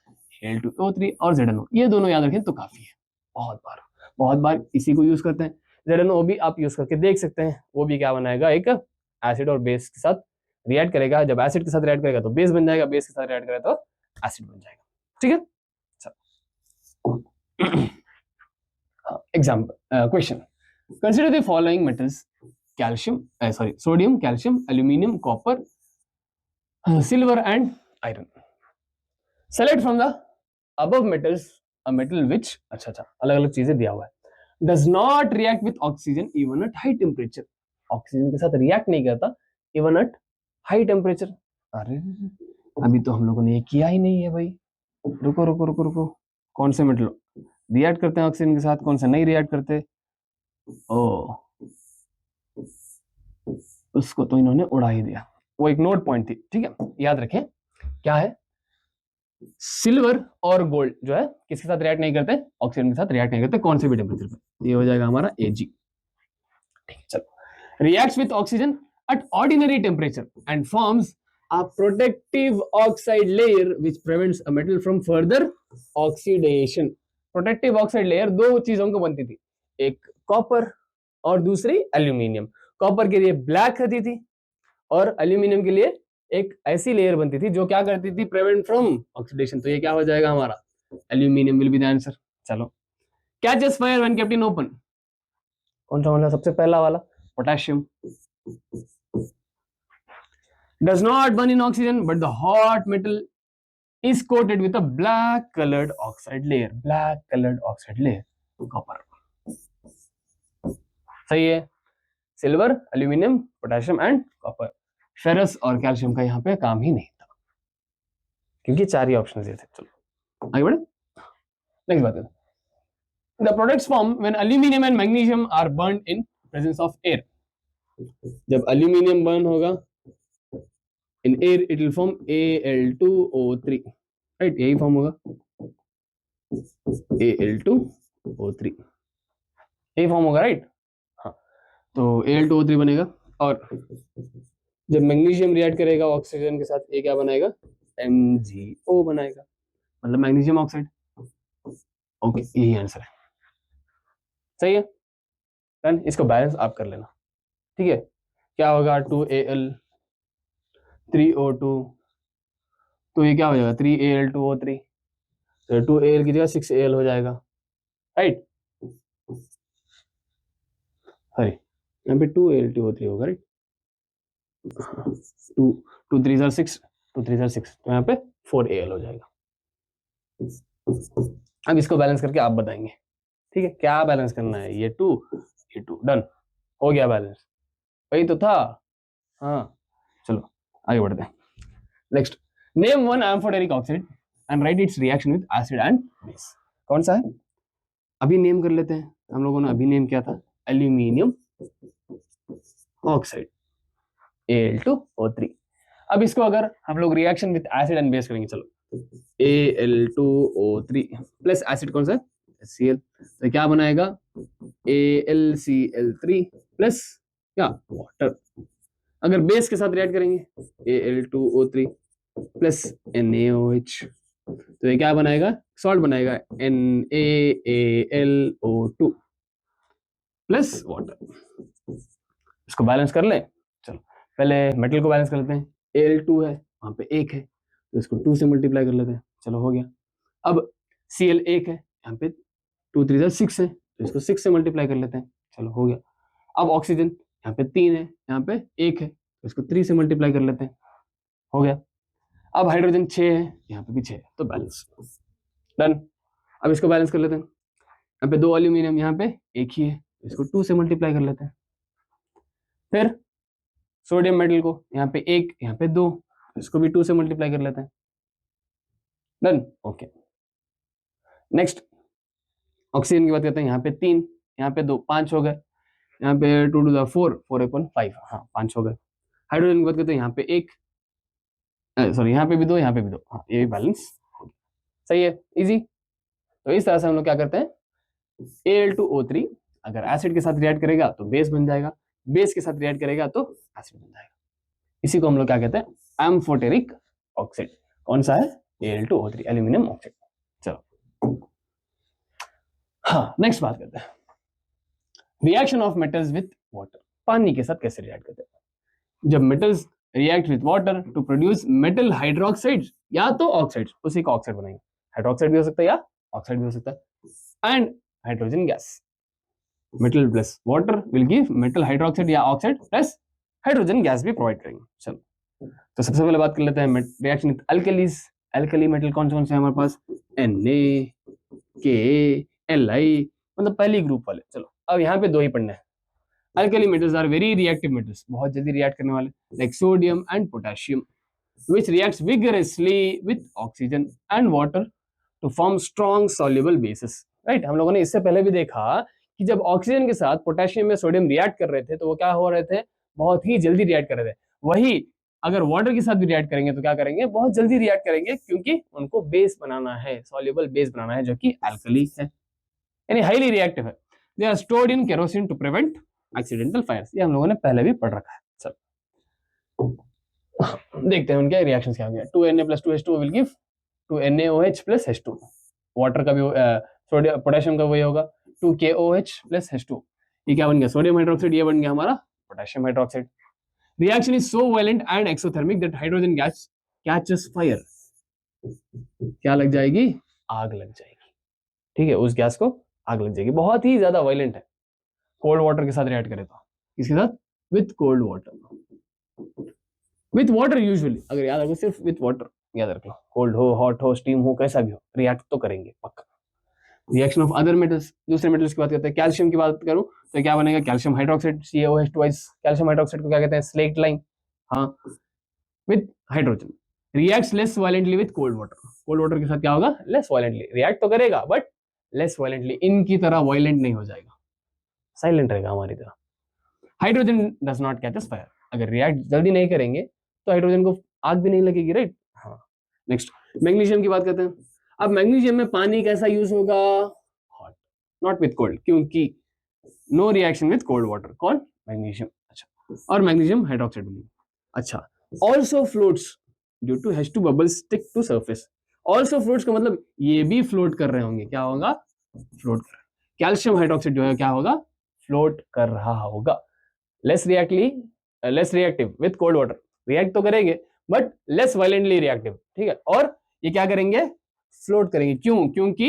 Al2O3 और ZnO ये दोनों याद रखें तो काफी है। बहुत बार इसी को यूज करते हैं। ZnO भी आप यूज करके देख सकते हैं, वो भी क्या बनाएगा, एक एसिड और बेस के साथ रिएक्ट करेगा। जब एसिड के साथ रिएक्ट करेगा तो बेस बन जाएगा, बेस के साथ रिएक्ट करेगा तो एसिड बन जाएगा, ठीक है। Example question, consider the following metals, sodium, calcium, aluminum, copper, silver and iron। Select from the above metals a metal which, अच्छा अलग अलग चीजें दिया हुआ है, does not react with oxygen even at high temperature। Oxygen के साथ react नहीं करता even at high temperature। अरे अभी तो हम लोगों ने ये किया ही नहीं है भाई, रुको, कौन से मेटल रिएक्ट करते हैं ऑक्सीजन के साथ, कौन से नहीं रिएक्ट करते। ओ उसको तो इन्होंने उड़ा ही दिया, वो एक नोट पॉइंट थी, ठीक है, याद रखें। क्या है, सिल्वर और गोल्ड जो है किसके साथ रिएक्ट नहीं करते, ऑक्सीजन के साथ रिएक्ट नहीं करते कौन से भी टेम्परेचर पे, ये हो जाएगा हमारा Ag। ठीक है, चलो, reacts with oxygen at ordinary temperature and forms a protective oxide layer which prevents a metal from further oxidation। Protective oxide layer दो चीजों को बनती थी, एक कॉपर और दूसरी एल्यूमिनियम। कॉपर के लिए ब्लैक रहती थी और एल्यूमिनियम के लिए एक ऐसी लेयर बनती थी जो क्या करती थी, प्रिवेंट फ्रॉम ऑक्सीडेशन। तो ये क्या हो जाएगा हमारा, aluminium will be the answer. चलो, catches fire when kept in open, कौन सा वाला, सबसे पहला वाला, potassium. Does not burn in oxygen, but the hot metal is coated with a black colored oxide layer। black colored oxide layer, copper। सही है, silver, aluminium, potassium and copper. Ferrous और calcium का यहाँ पे काम ही नहीं था, क्योंकि चार ही ऑप्शन दिए थे। चलो आगे बढ़े, नेक्स्ट बात है, the products form when aluminium and magnesium are burned in presence of air. जब एल्यूमिनियम बर्न होगा in air it will form Al2O3, right, यही फॉर्म होगा, Al2O3 यही फॉर्म होगा, राइट। हाँ, तो Al2O3 बनेगा। और जब मैग्नीशियम रिएक्ट करेगा ऑक्सीजन के साथ, ये क्या बनाएगा, MgO बनाएगा, मतलब मैग्नीशियम ऑक्साइड। ओके, यही आंसर है, सही है, डन। इसको बैलेंस आप कर लेना, ठीक है। क्या होगा, 2Al 3O2, तो ये क्या हो जाएगा, 3Al2O3, तो 2Al की जगह 6Al हो जाएगा, राइट। सॉरी, यहाँ पे 2Al2O3 होगा, राइट। 2 3 are 6, 2 3 are 6, तो यहाँ पे 4Al हो जाएगा। अब इसको बैलेंस करके आप बताएंगे, ठीक है, क्या बैलेंस करना है, ये 2 ये 2, डन, हो गया बैलेंस, वही तो था। हाँ, चलो आगे बढ़ते हैं। Next, name one amphoteric oxide and right it's reaction with acid and base. कौन सा है, अभी नेम कर लेते हैं, हम लोगों ने अभी नेम किया था एल्यूमिनियम ऑक्साइड Al2O3। अब इसको अगर हम लोग reaction with acid and base करेंगे, चलो Al2O3 प्लस एसिड कौन सा है, HCl, तो क्या बनाएगा, AlCl3 प्लस क्या, वाटर। अगर बेस के साथ रिएक्ट करेंगे Al2O3 प्लस NaOH, तो ये क्या बनाएगा, सॉल्ट बनाएगा NaAlO2 प्लस वाटर। इसको बैलेंस कर लें, चलो पहले मेटल को बैलेंस कर लेते हैं। Al2 है, वहां पे 1 है, तो इसको 2 से मल्टीप्लाई कर लेते हैं, चलो हो गया। अब Cl 1 है, यहाँ पे 2 3 6 है, तो इसको 6 से मल्टीप्लाई कर लेते हैं, चलो हो गया। अब ऑक्सीजन यहाँ पे 3 है, यहाँ पे 1 है, तो इसको 3 से मल्टीप्लाई कर लेते हैं, हो गया। अब हाइड्रोजन 6 है, यहाँ पे भी 6 है, तो बैलेंस, डन। अब इसको बैलेंस कर लेते हैं, यहाँ पे 2 एल्यूमिनियम, यहाँ पे 1 ही है, इसको 2 से मल्टीप्लाई कर लेते हैं। फिर सोडियम मेटल को, यहाँ पे 1 यहाँ पे 2, इसको भी 2 से मल्टीप्लाई कर लेते हैं, डन, ओके। नेक्स्ट, ऑक्सीजन की बात करते हैं, यहाँ पे 3 यहाँ पे 2, 5 हो गए, यहाँ पे 2 टू द 4 4/5, हाँ 5 हो गए। हाइड्रोजन की बात करते हैं, यहाँ पे 1, सॉरी यहाँ पे भी 2 यहाँ पे भी 2, हाँ ये भी बैलेंस, सही है, इजी। तो इस तरह से हम लोग क्या करते हैं, Al2O3 अगर एसिड के साथ रिएक्ट करेगा तो बेस बन जाएगा, बेस के साथ रिएक्ट करेगा तो एसिड बन जाएगा। इसी को हम लोग क्या कहते हैं, एम्फोटेरिक ऑक्साइड। कौन सा है, Al2O3 एल्यूमिनियम ऑक्साइड। चलो हाँ, नेक्स्ट बात करते हैं, reaction of metals with water, पानी के साथ कैसे रिएक्ट करते हैं। जब metals react with water to produce metal hydroxide या तो ऑक्साइड, उसी का ऑक्साइड बनाएंगे, हाइड्रोक्साइड भी हो सकता है या ऑक्साइड भी हो सकता है, and hydrogen gas. Metal plus water will give metal hydroxide या ऑक्साइड प्लस हाइड्रोजन गैस भी प्रोवाइड करेंगे। चलो, तो सबसे पहले बात कर लेते हैं reaction with alkalis. Alkali metal कौन से हैं हमारे पास, Na, Ka, Li, मतलब पहली ग्रुप वाले। चलो अब यहाँ पे 2 ही पढ़ने हैं। Alkali metals are very reactive metals, बहुत जल्दी रिएक्ट करने वाले, like sodium and potassium, which reacts vigorously with oxygen and water to form strong soluble bases, right। हम लोगों ने इससे पहले भी देखा कि जब ऑक्सीजन के साथ पोटेशियम या सोडियम रिएक्ट कर रहे थे तो वो क्या हो रहे थे, बहुत ही जल्दी रिएक्ट कर रहे थे। वही अगर वाटर के साथ भी रिएक्ट करेंगे तो क्या करेंगे, बहुत जल्दी रिएक्ट करेंगे, क्योंकि उनको बेस बनाना है, सॉल्युबल बेस बनाना है, जो कि अल्कली है, यानी हाईली रिएक्टिव है। They are stored in kerosene to prevent accidental fires, ये हम लोगों ने पहले भी पढ़ रखा है। चलो देखते हैं उनके रिएक्शंस क्या होंगे। 2Na + 2H2O will give 2NaOH + H2। Water का भी सोडियम पोटेशियम का वही होगा 2KOH + H2। ये क्या बन गया, सोडियम हाइड्रोक्साइड, ये बन गया हमारा potassium hydroxide. Reaction is so violent and exothermic that hydrogen gas catches fire. क्या लग जाएगी, आग लग जाएगी, ठीक है, उस गैस को आग लग जाएगी, बहुत ही ज्यादा वायलेंट है। कोल्ड वाटर के साथ रिएक्ट करे तो, किसके साथ, with cold water, with water usually, अगर याद रखो सिर्फ विथ वाटर याद रख लो, कोल्ड हो, हॉट हो, स्टीम हो, कैसा भी हो, रिएक्ट तो करेंगे पक्का। रिएक्शन ऑफ अदर मेटल्स, दूसरे मेटल्स की बात करते हैं। कैल्शियम की बात करूं तो क्या बनेगा, calcium hydroxide, CaOH2। Calcium hydroxide को क्या कहते हैं, स्लेट लाइन, हाँ, with hydrogen, reacts less violently with cold water. Cold water के साथ क्या होगा, लेस वायलेंटली रिएक्ट तो करेगा, बट लेस वायलेंटली, इनकी तरह वायलेंट नहीं हो जाएगा, साइलेंट रहेगा हमारी तरह। Hydrogen does not catches fire, अगर रिएक्ट जल्दी नहीं करेंगे तो हाइड्रोजन को आग भी नहीं लगेगी, राइट। हाँ, नेक्स्ट मैग्नीशियम की बात करते हैं। अब मैग्नीशियम में पानी कैसा यूज होगा, हॉट, नॉट विथ कोल्ड, क्योंकि no reaction with cold water, कौन, मैग्नीशियम, अच्छा, और मैग्नीशियम हाइड्रोक्साइड बनेगा। अच्छा, also floats due to H2 bubbles stick to surface. Also floats का मतलब ये भी फ्लोट कर रहे होंगे, क्या होगा, फ्लोट कर रहा है। कैल्शियम हाइड्रोक्साइड जो है क्या होगा, फ्लोट कर रहा होगा, less reactive with cold water, react तो करेंगे बट लेस वायलेंटली रिएक्टिव, ठीक है, और ये क्या करेंगे, फ्लोट करेंगे, क्यों, क्योंकि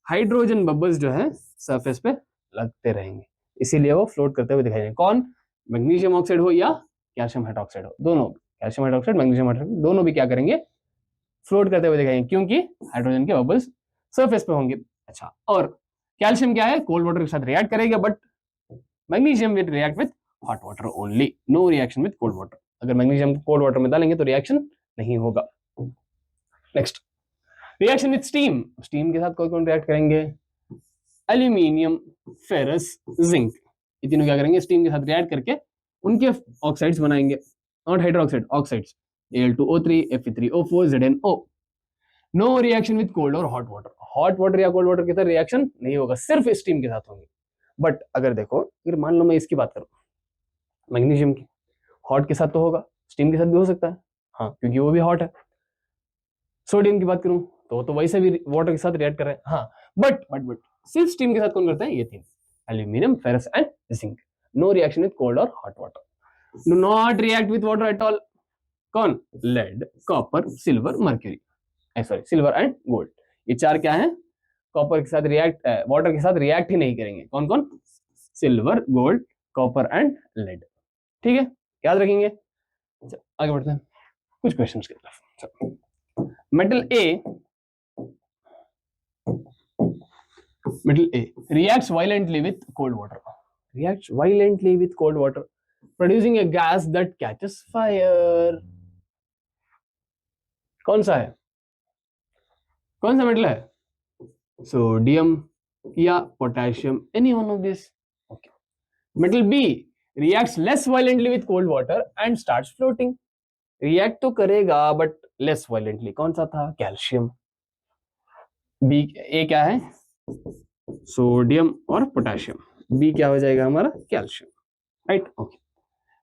हाइड्रोजन बबल्स जो है सरफेस पे लगते रहेंगे, इसीलिए वो फ्लोट करते हुए दिखाई देंगे। कौन, मैग्नीशियम ऑक्साइड हो या कैल्शियम हाइड्रोक्साइड हो, दोनों, कैल्शियम हाइड्रोक्साइड, मैग्नीशियम हाइड्रोक्साइड, दोनों भी क्या करेंगे, फ्लोट करते हुए दिखाएंगे, क्योंकि हाइड्रोजन के बबल्स सरफेस पे होंगे। अच्छा, और कैल्शियम क्या है, कोल्ड वाटर के साथ रिएक्ट करेगा, but magnesium will react with hot water only, no reaction with cold water. अगर मैग्नीशियम को कोल्ड वाटर में डालेंगे तो रिएक्शन नहीं होगा। Next, reaction with steam, steam के साथ कौन कौन रिएक्ट करेंगे, एल्यूमिनियम, फेरस, जिंक, ये तीनों क्या करेंगे, स्टीम के साथ रिएक्ट करके उनके ऑक्साइड्स बनाएंगे, not hydroxide, oxides, Al2O3, Fe3O4, ZnO। No reaction with cold और हॉट वाटर, हॉट वाटर या कोल्ड वाटर के साथ रिएक्शन नहीं होगा, सिर्फ स्टीम के साथ होंगे। बट अगर देखो, अगर मान लो मैं इसकी बात करूं, मैग्नीशियम की, हॉट के साथ तो होगा, स्टीम के साथ भी हो सकता है, हाँ, क्योंकि वो भी हॉट है। सोडियम की बात करूं तो वैसे भी वाटर के साथ रिएक्ट कर रहे हैं, हाँ, बट सिर्फ स्टीम के साथ कौन करते हैं, ये तीन, aluminium, ferrous and zinc. No reaction with cold और hot water, do not react with water at all, कौन, lead, copper, silver, mercury, sorry, silver and gold, ये चार क्या है, कॉपर के साथ रिएक्ट, वाटर के साथ रिएक्ट ही नहीं करेंगे, कौन कौन, silver, gold, copper and lead, ठीक है, याद रखेंगे। आगे बढ़ते हैं कुछ क्वेश्चंस की तरफ। Metal A reacts violently with cold water, reacts violently with cold water, producing a gas that catches fire। कौन सा है, कौन सा मेटल है, सोडियम या potassium, any one of this, okay. Metal B reacts less violently with cold water and starts floating, react तो करेगा but less violently, कौन सा था, कैल्शियम। बी, ए क्या है, सोडियम और पोटेशियम, बी क्या हो जाएगा हमारा, calcium, right, okay.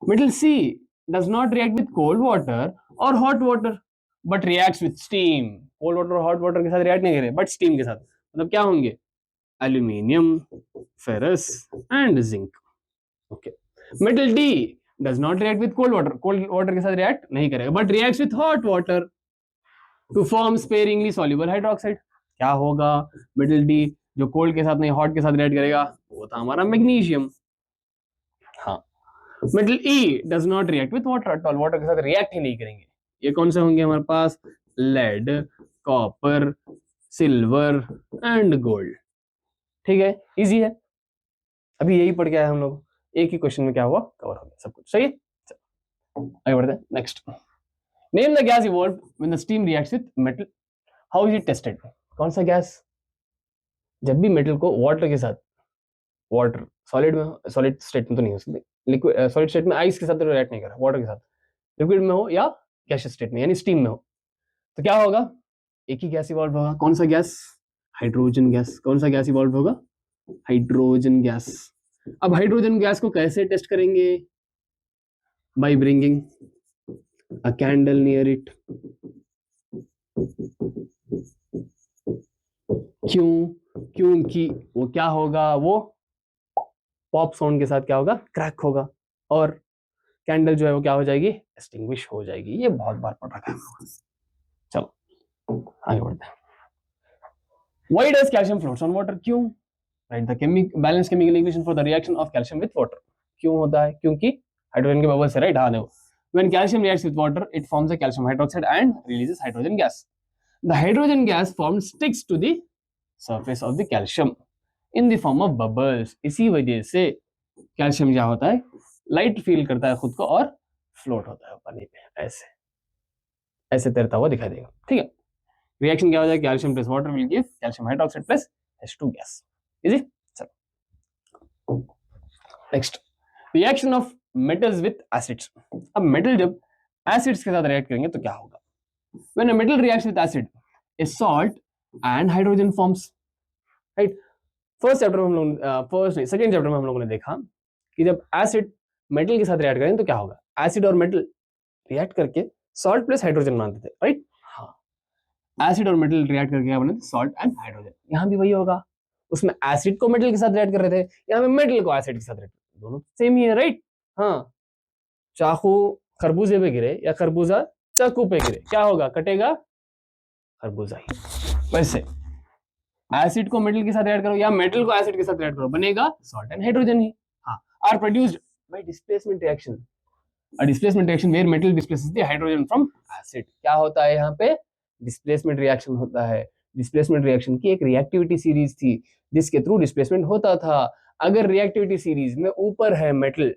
Metal C does not react with cold water और hot water but reacts with steam, cold water और हॉट वाटर के साथ रिएक्ट नहीं करे बट स्टीम के साथ, मतलब क्या होंगे, aluminium, ferrous and zinc, okay. Metal D does not react with cold water के साथ रिएक्ट नहीं करेगा but reacts with hot water to form sparingly soluble hydroxide, क्या होगा, मेटल डी जो कोल्ड के साथ नहीं हॉट के साथ रिएक्ट करेगा वो था हमारा मैग्नीशियम, हाँ। Metal E does not react with water at all, water के साथ रिएक्ट ही नहीं करेंगे, ये कौन से होंगे हमारे पास, lead, copper, silver and gold, ठीक है, इजी है, अभी यही पढ़ के आए हम लोग, एक ही क्वेश्चन में क्या हुआ, कवर हो गया सब कुछ, सही है। आगे बढ़ते हैं, next, name the gas evolved when the steam reacts with metal, how is it tested, कौन सा गैस, जब भी मेटल को वाटर के साथ, वाटर सॉलिड में, सॉलिड स्टेट में तो नहीं हो सकती, लिक्विड सॉलिड स्टेट में आइस के साथ रिएक्ट नहीं कर रहा, वाटर के साथ, लिक्विड में हो या गैसियस स्टेट में यानी स्टीम में हो, तो क्या होगा, एक ही गैस इवॉल्व होगा। कौन सा गैस? Hydrogen gas. कौन सा गैस इवॉल्व होगा? Hydrogen gas. अब हाइड्रोजन गैस को कैसे टेस्ट करेंगे? By bringing a candle near it. क्यों? क्योंकि वो क्या होगा, वो पॉप साउंड के साथ क्या होगा, क्रैक होगा, और कैंडल जो है वो क्या हो जाएगी, एक्सटिंग्विश हो जाएगी। ये बहुत बार पढ़ रखा है। चलो आगे बढ़ते हैं। Why does calcium floats on water? क्यों? Write the balanced chemical equation for the reaction of calcium with water. क्यों होता है? क्योंकि हाइड्रोजन के बबल से, राइट? हाँ देखो, when calcium reacts with water it forms a calcium hydroxide and releases hydrogen gas. The hydrogen gas formed sticks to the surface of the calcium in the form of bubbles. इसी वजह से calcium क्या होता है, light feel करता है खुद को और फ्लोट होता है पानी पे, ऐसे ऐसे तैरता हुआ दिखाई देगा। ठीक है, रिएक्शन क्या हो जाएगा, calcium plus water will give calcium hydroxide plus H2 gas. Easy. चलो next, reaction of metals with acids. अब मेटल जब एसिड्स के साथ रिएक्ट करेंगे तो क्या होगा? When a metal reacts with acid a salt and hydrogen forms, right? First chapter में हम लोग सेकंड चैप्टर में हम लोगों ने देखा कि जब एसिड मेटल के साथ रिएक्ट करेंगे तो क्या होगा, एसिड और मेटल रिएक्ट करके सॉल्ट प्लस हाइड्रोजन बनाते थे, राइट? हाँ, एसिड और मेटल रिएक्ट करके क्या बने थे, सॉल्ट एंड हाइड्रोजन। यहाँ भी वही होगा, उसमें एसिड को मेटल के साथ रिएक्ट कर रहे थे, यहाँ पे मेटल को एसिड के साथ रिएक्ट, दोनों सेम ही है, राइट? हाँ, चाकू खरबूजे पे गिरे या खरबूजा चाकू पे गिरे, क्या होगा, कटेगा खरबूजा ही। वैसे एसिड को मेटल के साथ रिएक्ट करो या मेटल को एसिड के साथ रिएक्ट करो, बनेगा सॉल्ट एंड हाइड्रोजन ही। हाँ, are produced by displacement reaction. A displacement reaction where metal displaces the hydrogen from acid. क्या होता है यहाँ पे, डिस्प्लेसमेंट रिएक्शन होता है। डिस्प्लेसमेंट रिएक्शन की एक रिएक्टिविटी सीरीज थी जिसके थ्रू डिस्प्लेसमेंट होता था। अगर रिएक्टिविटी सीरीज में ऊपर है मेटल,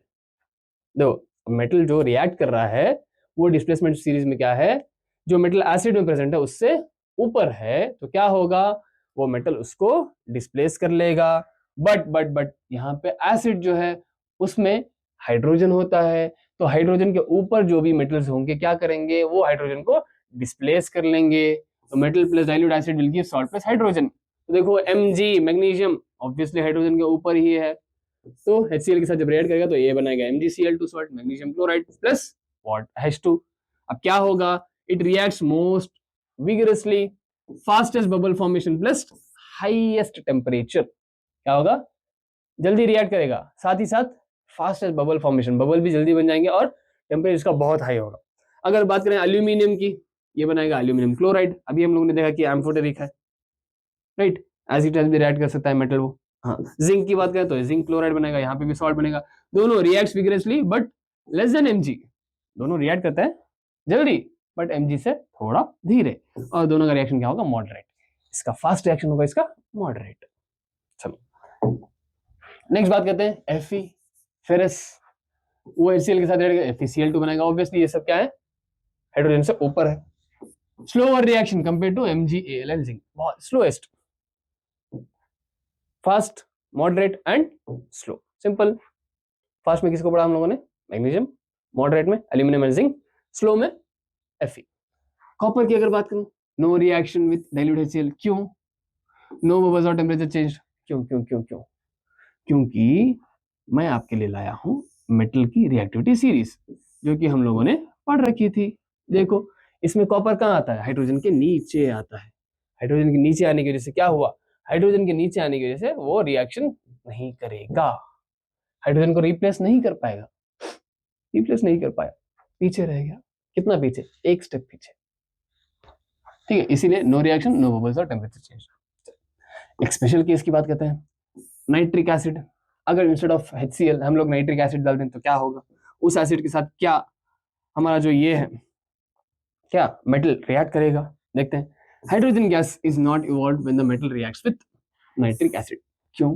देखो मेटल जो रिएक्ट कर रहा है वो डिस्प्लेसमेंट सीरीज में क्या है, जो मेटल एसिड में प्रेजेंट है उससे ऊपर है, तो क्या होगा, वो मेटल उसको डिस्प्लेस कर लेगा। बट यहाँ पे एसिड जो है उसमें हाइड्रोजन होता है, तो हाइड्रोजन के ऊपर जो भी मेटल्स होंगे क्या करेंगे, वो हाइड्रोजन को डिस्प्लेस कर लेंगे। तो metal plus dilute acid will give salt plus hydrogen. तो देखो Mg मैग्नीशियम ऑब्वियसली हाइड्रोजन के ऊपर ही है, तो HCl के साथ जब रिएक्ट करेगा तो ये बनाएगा MgCl2 salt, magnesium chloride plus what, H2। अब क्या होगा, it reacts most vigorously, fastest bubble formation plus highest temperature. क्या होगा, जल्दी रिएक्ट करेगा, साथ ही साथ फास्टेस्ट बबल फॉर्मेशन, बबल भी जल्दी बन जाएंगे और टेम्परेचर इसका बहुत हाई होगा। अगर बात करें एल्यूमिनियम की, ये बनाएगा एल्यूमिनियम क्लोराइड। अभी हम लोगों ने देखा कि एम्फोटेरिक है, राइट? एसिड भी रिएक्ट कर सकता है मेटल वो। हाँ, जिंक की बात करें तो जिंक क्लोराइड बनेगा, यहाँ पे भी सॉल्ट बनेगा। दोनों reacts vigorously but less than Mg, दोनों रिएक्ट करते हैं जल्दी बट Mg से थोड़ा धीरे, और दोनों का रिएक्शन क्या होगा, मॉडरेट। इसका फास्ट रिएक्शन होगा, इसका मॉडरेट। चलो नेक्स्ट बात करते हैं Fe, फेरस। वो HCl के साथ रिएक्ट FeCl2 बनाएगा। ऑब्वियसली ये सब क्या है, हाइड्रोजन से ऊपर है। Slower reaction compare to MgAl and zinc, बहुत slowest. Fast, moderate and slow, simple. Fast में किसको पढ़ा हम लोगों ने, मैग्नीशियम, मॉडरेट में एल्यूमिनियम एंड जिंक, स्लो में Fe। कॉपर की अगर बात करूं, no reaction with dilute HCl, क्यों? नो बबल्स और टेम्परेचर चेंज, क्यों क्यों क्यों क्यों? क्योंकि मैं आपके लिए लाया हूं मेटल की रिएक्टिविटी सीरीज जो कि हम लोगों ने पढ़ रखी थी। देखो इसमें कॉपर कहाँ आता है, हाइड्रोजन के नीचे आता है। हाइड्रोजन के नीचे आने की वजह से क्या हुआ, हाइड्रोजन के नीचे आने की वजह से वो रिएक्शन नहीं करेगा, हाइड्रोजन को रिप्लेस नहीं कर पाएगा, रिप्लेस नहीं कर पाया, पीछे रह गया। कितना पीछे, एक स्टेप पीछे। ठीक है, इसीलिए नो रिएक्शन, नो बबल्स और टेम्परेचर चेंज। एक स्पेशल केस की बात करते हैं, नाइट्रिक एसिड। अगर इंस्टेड ऑफ HCl हम लोग नाइट्रिक एसिड डाल दें तो क्या होगा, उस एसिड के साथ क्या हमारा जो ये है, क्या मेटल रिएक्ट करेगा, देखते हैं। Hydrogen gas is not evolved when the metal reacts with nitric acid. क्यों?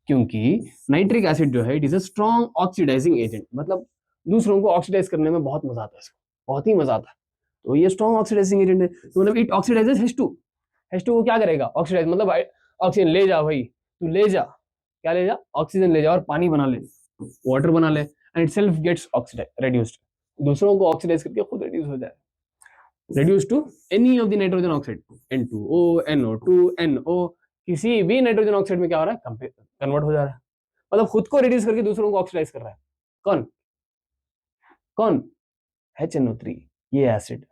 क्योंकि नाइट्रिक एसिड जो है it is a strong oxidising agent, मतलब दूसरों को ऑक्सीडाइज करने में बहुत मजा आता है, इसको बहुत ही मजा आता है। तो ये स्ट्रॉन्ग ऑक्सीडाइजिंग एजेंट है, तो मतलब इट ऑक्सीडाइजेस H2। H2 को क्या करेगा, ऑक्सीडाइज, मतलब ऑक्सीजन ले जा भाई, तू ले जा, क्या ले जा, ऑक्सीजन ले जा और पानी बना ले, वाटर बना ले एंड इटसेल्फ गेट्स रेड्यूस्ड, दूसरों को ऑक्सीडाइज करके खुद रेड्यूस हो जाए, reduced to any of the nitrogen oxide N2O NO2 NO, किसी भी नाइट्रोजन ऑक्साइड में क्या हो रहा है, कन्वर्ट हो जा रहा है, मतलब खुद को रिड्यूस करके दूसरों को ऑक्सीडाइज कर रहा है। कौन कौन HNO3, ये एसिड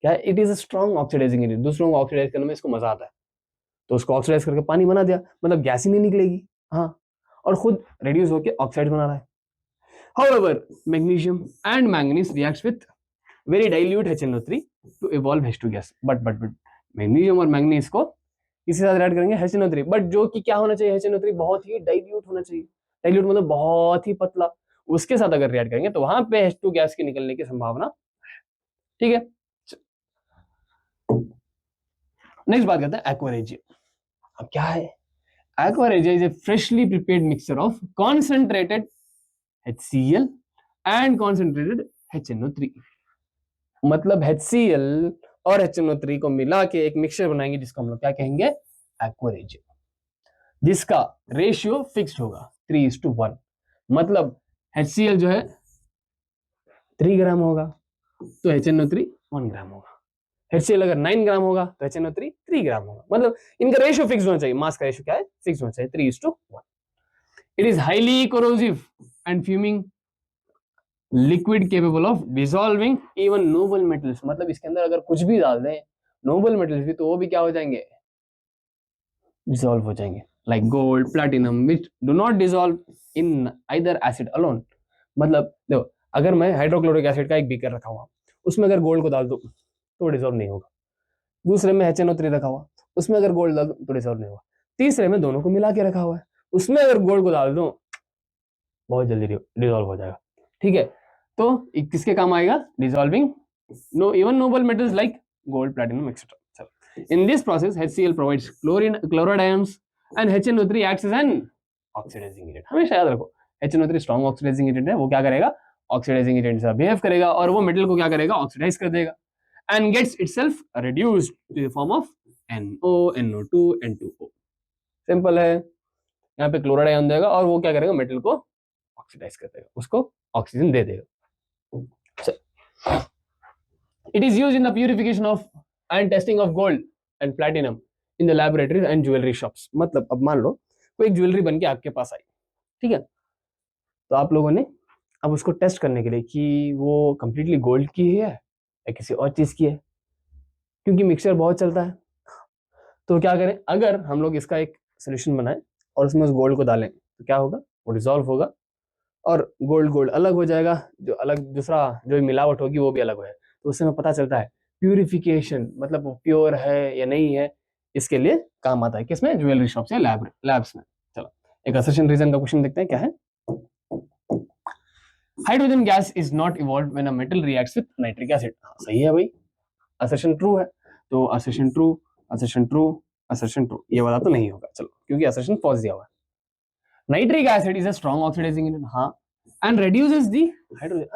क्या है, it is a strong oxidising agent, दूसरों को ऑक्सीडाइज करने में इसको मजा आता है, तो उसको ऑक्सीडाइज करके पानी बना दिया, मतलब गैस ही नहीं निकलेगी, हाँ, और खुद रिड्यूस होकर ऑक्साइड बना रहा है। However, magnesium and manganese reacts with very dilute HNO3 to evolve H2 gas. But magnesium और manganese को किसी साथ ऐड करेंगे HNO3, बट जो कि क्या होना चाहिए, HNO3 बहुत ही डाइल्यूट होना चाहिए, डाइल्यूट मतलब बहुत ही पतला, उसके साथ अगर रिएक्ट करेंगे तो वहां पे H2 गैस के निकलने की संभावना, ठीक है। नेक्स्ट बात करते हैं एक्वारेजिया। अब क्या है aqua regia? Is a freshly prepared mixture of concentrated HCl and concentrated HNO3, मतलब HCl और HNO3 को मिला के एक मिक्सचर बनाएंगे जिसको हम लोग क्या कहेंगे, एक्वारेजिया, जिसका रेशियो फिक्स्ड होगा 3:1, मतलब HCl जो है 3 ग्राम होगा तो HNO3 1 ग्राम होगा, HCl अगर 9 ग्राम होगा तो HNO3 3 ग्राम होगा, मतलब इनका रेशियो फिक्स होना चाहिए, मास का रेशियो क्या है, फिक्स होना चाहिए 3:1। It is highly corrosive and fuming liquid capable of dissolving even noble metals, मतलब इसके अंदर अगर कुछ भी डाल दें नोबल मेटल्स भी, तो वो भी क्या हो जाएंगे, डिसॉल्व हो जाएंगे, like gold platinum which do not dissolve in either acid alone. मतलब देखो अगर मैं हाइड्रोक्लोरिक एसिड का एक बीकर रखा हुआ, उसमें अगर गोल्ड को डाल दूं तो डिसॉल्व नहीं होगा, दूसरे में HNO3 रखा हुआ, उसमें अगर गोल्ड डाल दूं तो डिसॉल्व नहीं होगा, तीसरे में दोनों को मिला के रखा हुआ है, उसमें अगर गोल्ड को डाल दूं बहुत जल्दी डिसॉल्व हो जाएगा, ठीक है। तो किसके काम आएगा, dissolving no even noble metals like gold platinum etcetera. In this process HCl provides chloride ions and HNO3 acts as an oxidizing agent। हमेशा याद रखो HNO3 स्ट्रॉन्ग ऑक्सीडाइजिंग एजेंट है, वो क्या करेगा, ऑक्सीडाइजिंग एजेंट से बिहेव करेगा और वो मेटल को क्या करेगा, ऑक्सीडाइज कर देगा and gets itself reduced to the form of NO NO2 N2O। Simple है, यहाँ पे क्लोराइड आयन देगा और वो क्या करेगा, मेटल को ऑक्सीडाइज कर देगा, उसको ऑक्सीजन दे देगा। It is used in the purification of and testing of gold and platinum in the laboratories and jewelry shops। मतलब अब मान लो कोई एक ज्वेलरी बन के आपके पास आई, ठीक है, तो आप लोगों ने अब उसको टेस्ट करने के लिए कि वो कंप्लीटली गोल्ड की है या किसी और चीज की है, क्योंकि मिक्सचर बहुत चलता है, तो क्या करें, अगर हम लोग इसका एक सोल्यूशन बनाएं और उसमें उस गोल्ड को डालें तो क्या होगा, वो डिसॉल्व होगा और गोल्ड अलग हो जाएगा, जो अलग दूसरा जो मिलावट होगी वो भी अलग हो जाएगा, तो उससे हमें पता चलता है प्यूरिफिकेशन, मतलब वो प्योर है या नहीं है, इसके लिए काम आता है, किसमें, ज्वेलरी शॉप्स या लैब्स में। चलो एक असर्शन रीजन का क्वेश्चन देखते हैं क्या है। Hydrogen gas is not evolve when a metal reacts with nitric acid. सही है भाई, असर्शन ट्रू है, तो assertion true assertion true assertion true, ये वाला तो नहीं होगा, चलो क्योंकि असर्शन फॉल्स दिया हुआ है। Nitric acid is a strong oxidising agent, हाँ, and reduces the hydrogen,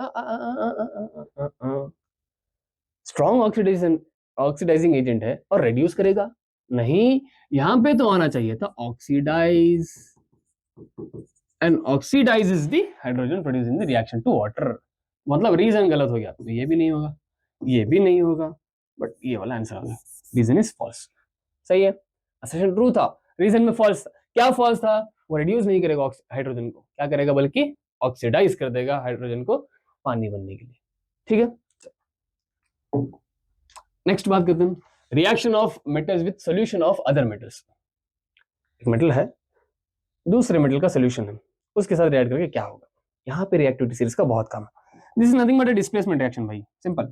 strong oxidising agent है और रिड्यूस करेगा नहीं, यहां पे तो आना चाहिए था oxidise and oxidises the hydrogen producing the reaction to water, मतलब रीजन गलत हो गया, तो ये भी नहीं होगा, ये भी नहीं होगा, बट ये वाला आंसर होगा, रीजन इज फॉल्स। सही है, असर्शन ट्रू था, रीजन में फॉल्स था, क्या फॉल्स था, वो रिड्यूस नहीं करेगा हाइड्रोजन को, क्या करेगा, बल्कि ऑक्सीडाइज कर देगा हाइड्रोजन को पानी बनने के लिए, ठीक है। नेक्स्ट बात करते हैं reaction of metals with solution of other metals. एक मेटल है, दूसरे मेटल का सॉल्यूशन है, उसके साथ रिएक्ट करके क्या होगा, यहाँ पे रिएक्टिविटी सीरीज का बहुत काम है। This is nothing but a displacement reaction भाई, सिंपल,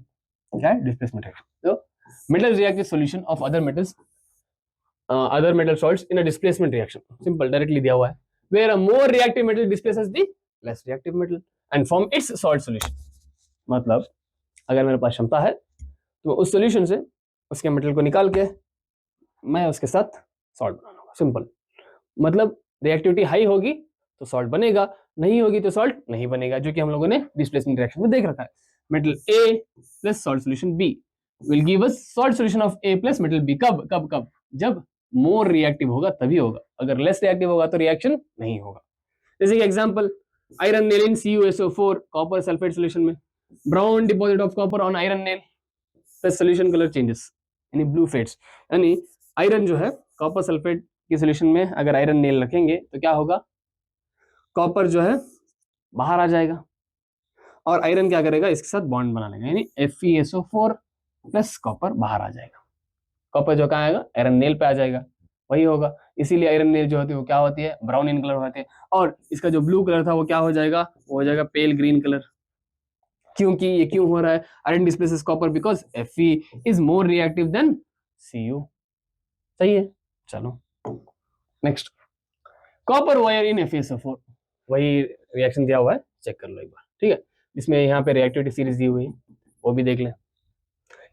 क्या है, डिस्प्लेसमेंट रिएक्शन। तो metals react with solution of other metals other metal salts in a displacement reaction, simple, directly दिया हुआ है, where a more reactive metal displaces the less reactive metal and form its salt solution। मतलब अगर मेरे पास क्षमता है तो उस सॉल्यूशन से उसके मेटल को निकाल के मैं उसके साथ सॉल्ट बनाऊंगा, सिंपल, मतलब रिएक्टिविटी हाई होगी तो सॉल्ट बनेगा, नहीं होगी तो सॉल्ट नहीं बनेगा, जो कि हम लोगों ने डिस्प्लेसमेंट रिएक्शन में देख रखा है। Metal A plus salt solution B will give us salt solution of A plus metal B, कब कब कब, जब मोर रिएक्टिव होगा तभी होगा, अगर लेस रिएक्टिव होगा तो रिएक्शन नहीं होगा। जैसे कि example, iron nail in CuSO4 copper sulphate solution में, brown deposit of copper on iron nail plus solution colour changes यानी ब्लू फेड्स, यानी आयरन जो है कॉपर सल्फेट की सॉल्यूशन में अगर आयरन नेल रखेंगे तो क्या होगा, कॉपर जो है बाहर आ जाएगा और आयरन क्या करेगा, इसके साथ बॉन्ड बना लेगा, यानी FeSO4 प्लस कॉपर बाहर आ जाएगा, कॉपर जो कहाँ आएगा, आयरन नेल पे आ जाएगा, वही होगा। इसीलिए आयरन नेल जो होती है वो क्या होती है, ब्राउन इन कलर होती है, और इसका जो ब्लू कलर था वो क्या हो जाएगा, वो हो जाएगा पेल ग्रीन कलर। क्योंकि ये क्यों हो रहा है, iron displaces copper because Fe is more reactive than Cu। सही है, चलो next, copper wire in FeSO4, वही रिएक्शन दिया हुआ है, चेक कर लो एक बार, ठीक है। इसमें यहाँ पे रिएक्टिविटी सीरीज दी हुई है, वो भी देख लें।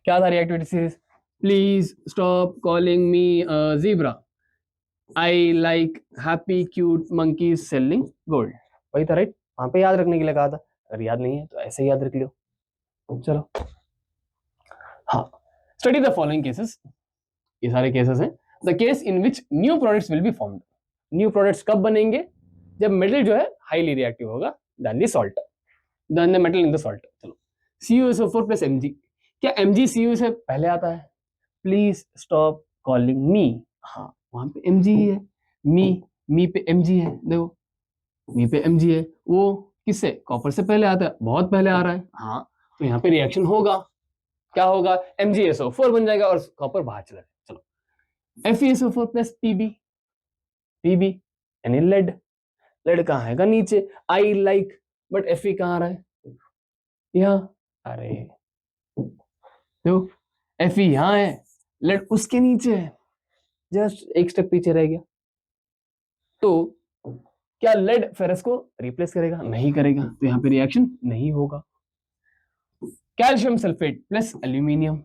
क्या था reactivity series, please stop calling me zebra, I like happy cute monkeys selling gold, वही था राइट, वहां पे याद रखने के लिए कहा था, अगर याद नहीं है तो ऐसे ही याद रख लो। चलो हाँ, स्टडी द फॉलोइंग केसेस, ये सारे केसेस हैं। The case in which new products will be formed, new products कब बनेंगे, जब मेटल जो है हाईली रिएक्टिव होगा then the salt, then the metal in the salt. चलो CuSO4 प्लस Mg, क्या Mg Cu से पहले आता है, प्लीज स्टॉप कॉलिंग मी, हाँ वहां पे Mg ही है, मी पे Mg है, देखो मी पे Mg है, वो किससे, कॉपर से पहले आता है, बहुत पहले आ रहा है, हाँ तो यहाँ पे रिएक्शन होगा, क्या होगा, MgSO4 बन जाएगा और कॉपर बाहर चला जाएगा। चलो FeSO4 प्लस Pb यानी लेड, लेड कहाँ है, नीचे, आई लाइक, बट Fe कहाँ आ रहा है, यहाँ, अरे देखो Fe यहाँ है, लेड उसके नीचे है, जस्ट एक स्टेप पीछे रह गया। तो क्या लेड फेरस को रिप्लेस करेगा, नहीं करेगा, तो यहाँ पे रिएक्शन नहीं होगा। कैल्शियम सल्फेट प्लस एल्यूमिनियम,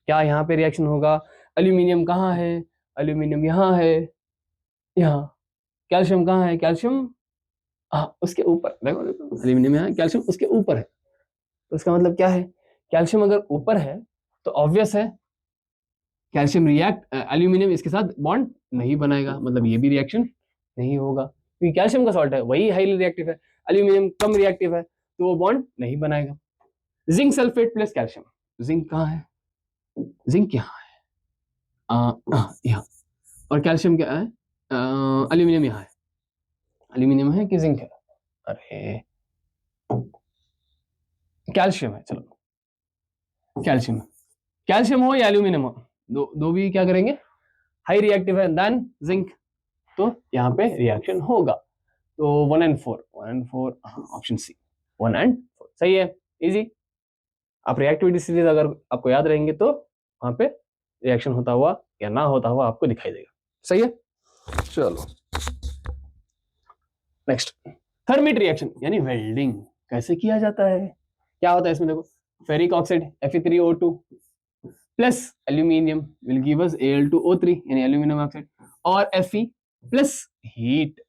क्या यहाँ पे रिएक्शन होगा, एल्यूमिनियम कहाँ है, एल्यूमिनियम यहाँ है, यहाँ, कैल्शियम कहाँ है, कैल्शियम उसके ऊपर, देखो देखो एल्यूमिनियम यहाँ, कैल्शियम उसके ऊपर है, तो इसका मतलब क्या है, कैल्शियम अगर ऊपर है तो ऑब्वियस है कैल्शियम रिएक्ट, एल्यूमिनियम इसके साथ बॉन्ड नहीं बनाएगा, मतलब ये भी रिएक्शन नहीं होगा, क्योंकि कैल्शियम का सॉल्ट है वही हाईली रिएक्टिव है, एल्यूमिनियम कम रिएक्टिव है तो वो बॉन्ड नहीं बनाएगा। Zinc sulphate plus calcium, zinc कहाँ है, जिंक यहाँ है, यहाँ, और कैल्शियम क्या है, एल्यूमिनियम यहाँ है, एल्यूमिनियम है कि जिंक है, अरे कैल्शियम है, चलो कैल्शियम, कैल्शियम हो या एल्यूमिनियम हो, दो भी क्या करेंगे, हाई रिएक्टिव है देन जिंक, तो यहाँ पे रिएक्शन होगा। तो 1 and 4 ऑप्शन सी 1 and 4 सही है, इजी। आप रिएक्टिविटी सीरीज अगर आपको याद रहेंगे तो वहां पे रिएक्शन होता हुआ या ना होता हुआ आपको दिखाई देगा, सही है। चलो नेक्स्ट, थर्मिट रिएक्शन यानी वेल्डिंग कैसे किया जाता है, क्या होता है इसमें, देखो ferric oxide Fe3O2 plus aluminium will give us Al2O3 यानी एल्यूमिनियम ऑक्साइड, और Fe प्लस हीट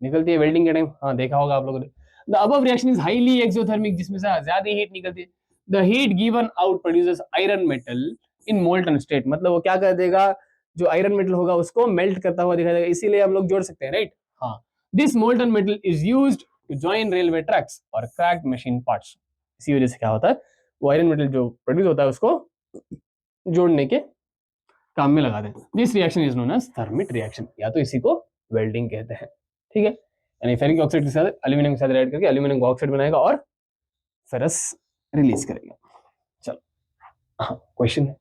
निकलती है वेल्डिंग के टाइम, हाँ देखा होगा आप लोगों ने। The above reaction is highly exothermic, जिसमें से ज्यादा हीट निकलती है, the heat given out produces iron metal in molten state, मतलब वो क्या कर देगा, जो आयरन मेटल होगा उसको मेल्ट करता हुआ दिखाई देगा, इसीलिए हम लोग जोड़ सकते हैं राइट, हाँ। This molten metal is used to join railway tracks और क्रैक्ड मशीन पार्ट्स, इसी वजह से क्या होता है, वो आयरन मेटल जो प्रोड्यूस होता है उसको जोड़ने के काम में लगा दें। This reaction is known as thermite reaction, या तो इसी को वेल्डिंग कहते हैं, ठीक है, यानी फेरिक ऑक्साइड के साथ एल्यूमिनियम के साथ ऐड करके एल्यूमिनियम ऑक्साइड बनाएगा और फेरस रिलीज करेगा। चलो हाँ क्वेश्चन है,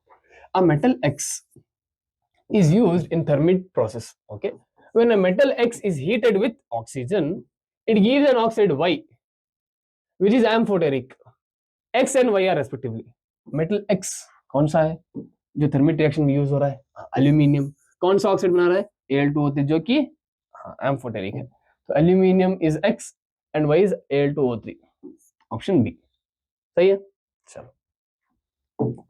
a metal X is used in thermit process, okay, when a metal X is heated with oxygen it gives an oxide Y which is amphoteric, X and Y are respectively। metal X कौन सा है जो thermite reaction में use हो रहा है, aluminium, कौन सा ऑक्साइड बना रहा है Al2O3 जो कि एम्फोटेरिक है, तो aluminium is X and Y is Al2O3, option B सही है। चलो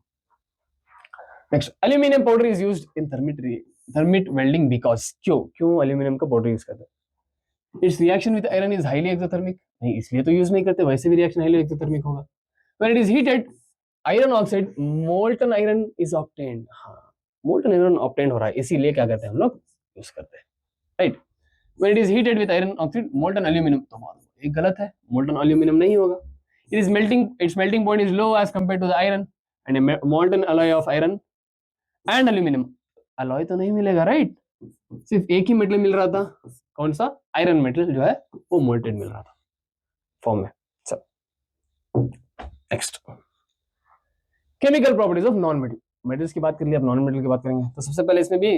next, aluminium powder is used in thermite welding because, क्यों एल्यूमिनियम का पाउडर यूज करते हैं, it's reaction with iron is highly exothermic, नहीं इसलिए तो यूज नहीं करते, वैसे भी रिएक्शन हाईली एक्सोथर्मिक होगा। When it is heated iron oxide molten iron is obtained, हाँ मोल्टन आयरन ऑब्टेन्ड हो रहा है, इसीलिए क्या करते हैं हम लोग यूज करते हैं right. When it is heated with iron oxide molten aluminium, तो ये गलत है, मोल्टन एल्यूमिनियम नहीं होगा। It is melting, it's melting point is low as compare to the iron and a molten alloy of iron and aluminium. Alloy तो नहीं मिलेगा right, सिर्फ एक ही मेटल मिल रहा था, कौन सा, आयरन मेटल जो है वो मोल्टेड मिल रहा था फॉर्म में। चलो next, chemical properties of non metal. Metals की बात कर लिया, अब नॉन मेटल की बात करेंगे। तो सबसे पहले इसमें भी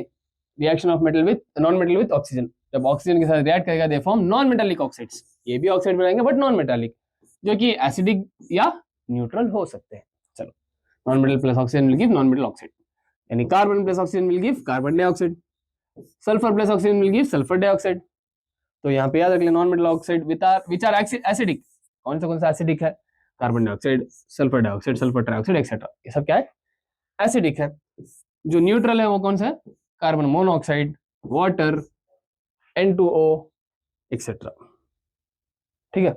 reaction of metal with non metal with oxygen, जब ऑक्सीजन के साथ रिएक्ट करेगा they form non metallic oxides. ये भी ऑक्साइड बनाएंगे बट नॉन मेटालिक, जो कि एसिडिक या न्यूट्रल हो सकते हैं। चलो, non metal plus oxygen will give non metal oxide, यानी carbon plus oxygen will give carbon dioxide, sulphur plus oxygen will give sulphur dioxide. तो यहाँ पे याद रख ले non metal oxide which are acidic, कौन सा एसिडिक है, carbon dioxide, sulphur dioxide, sulphur trioxide etcetera, ये सब क्या है, एसिडिक है। जो न्यूट्रल है वो कौन सा है, carbon monoxide, water, N2O etcetera. ठीक है,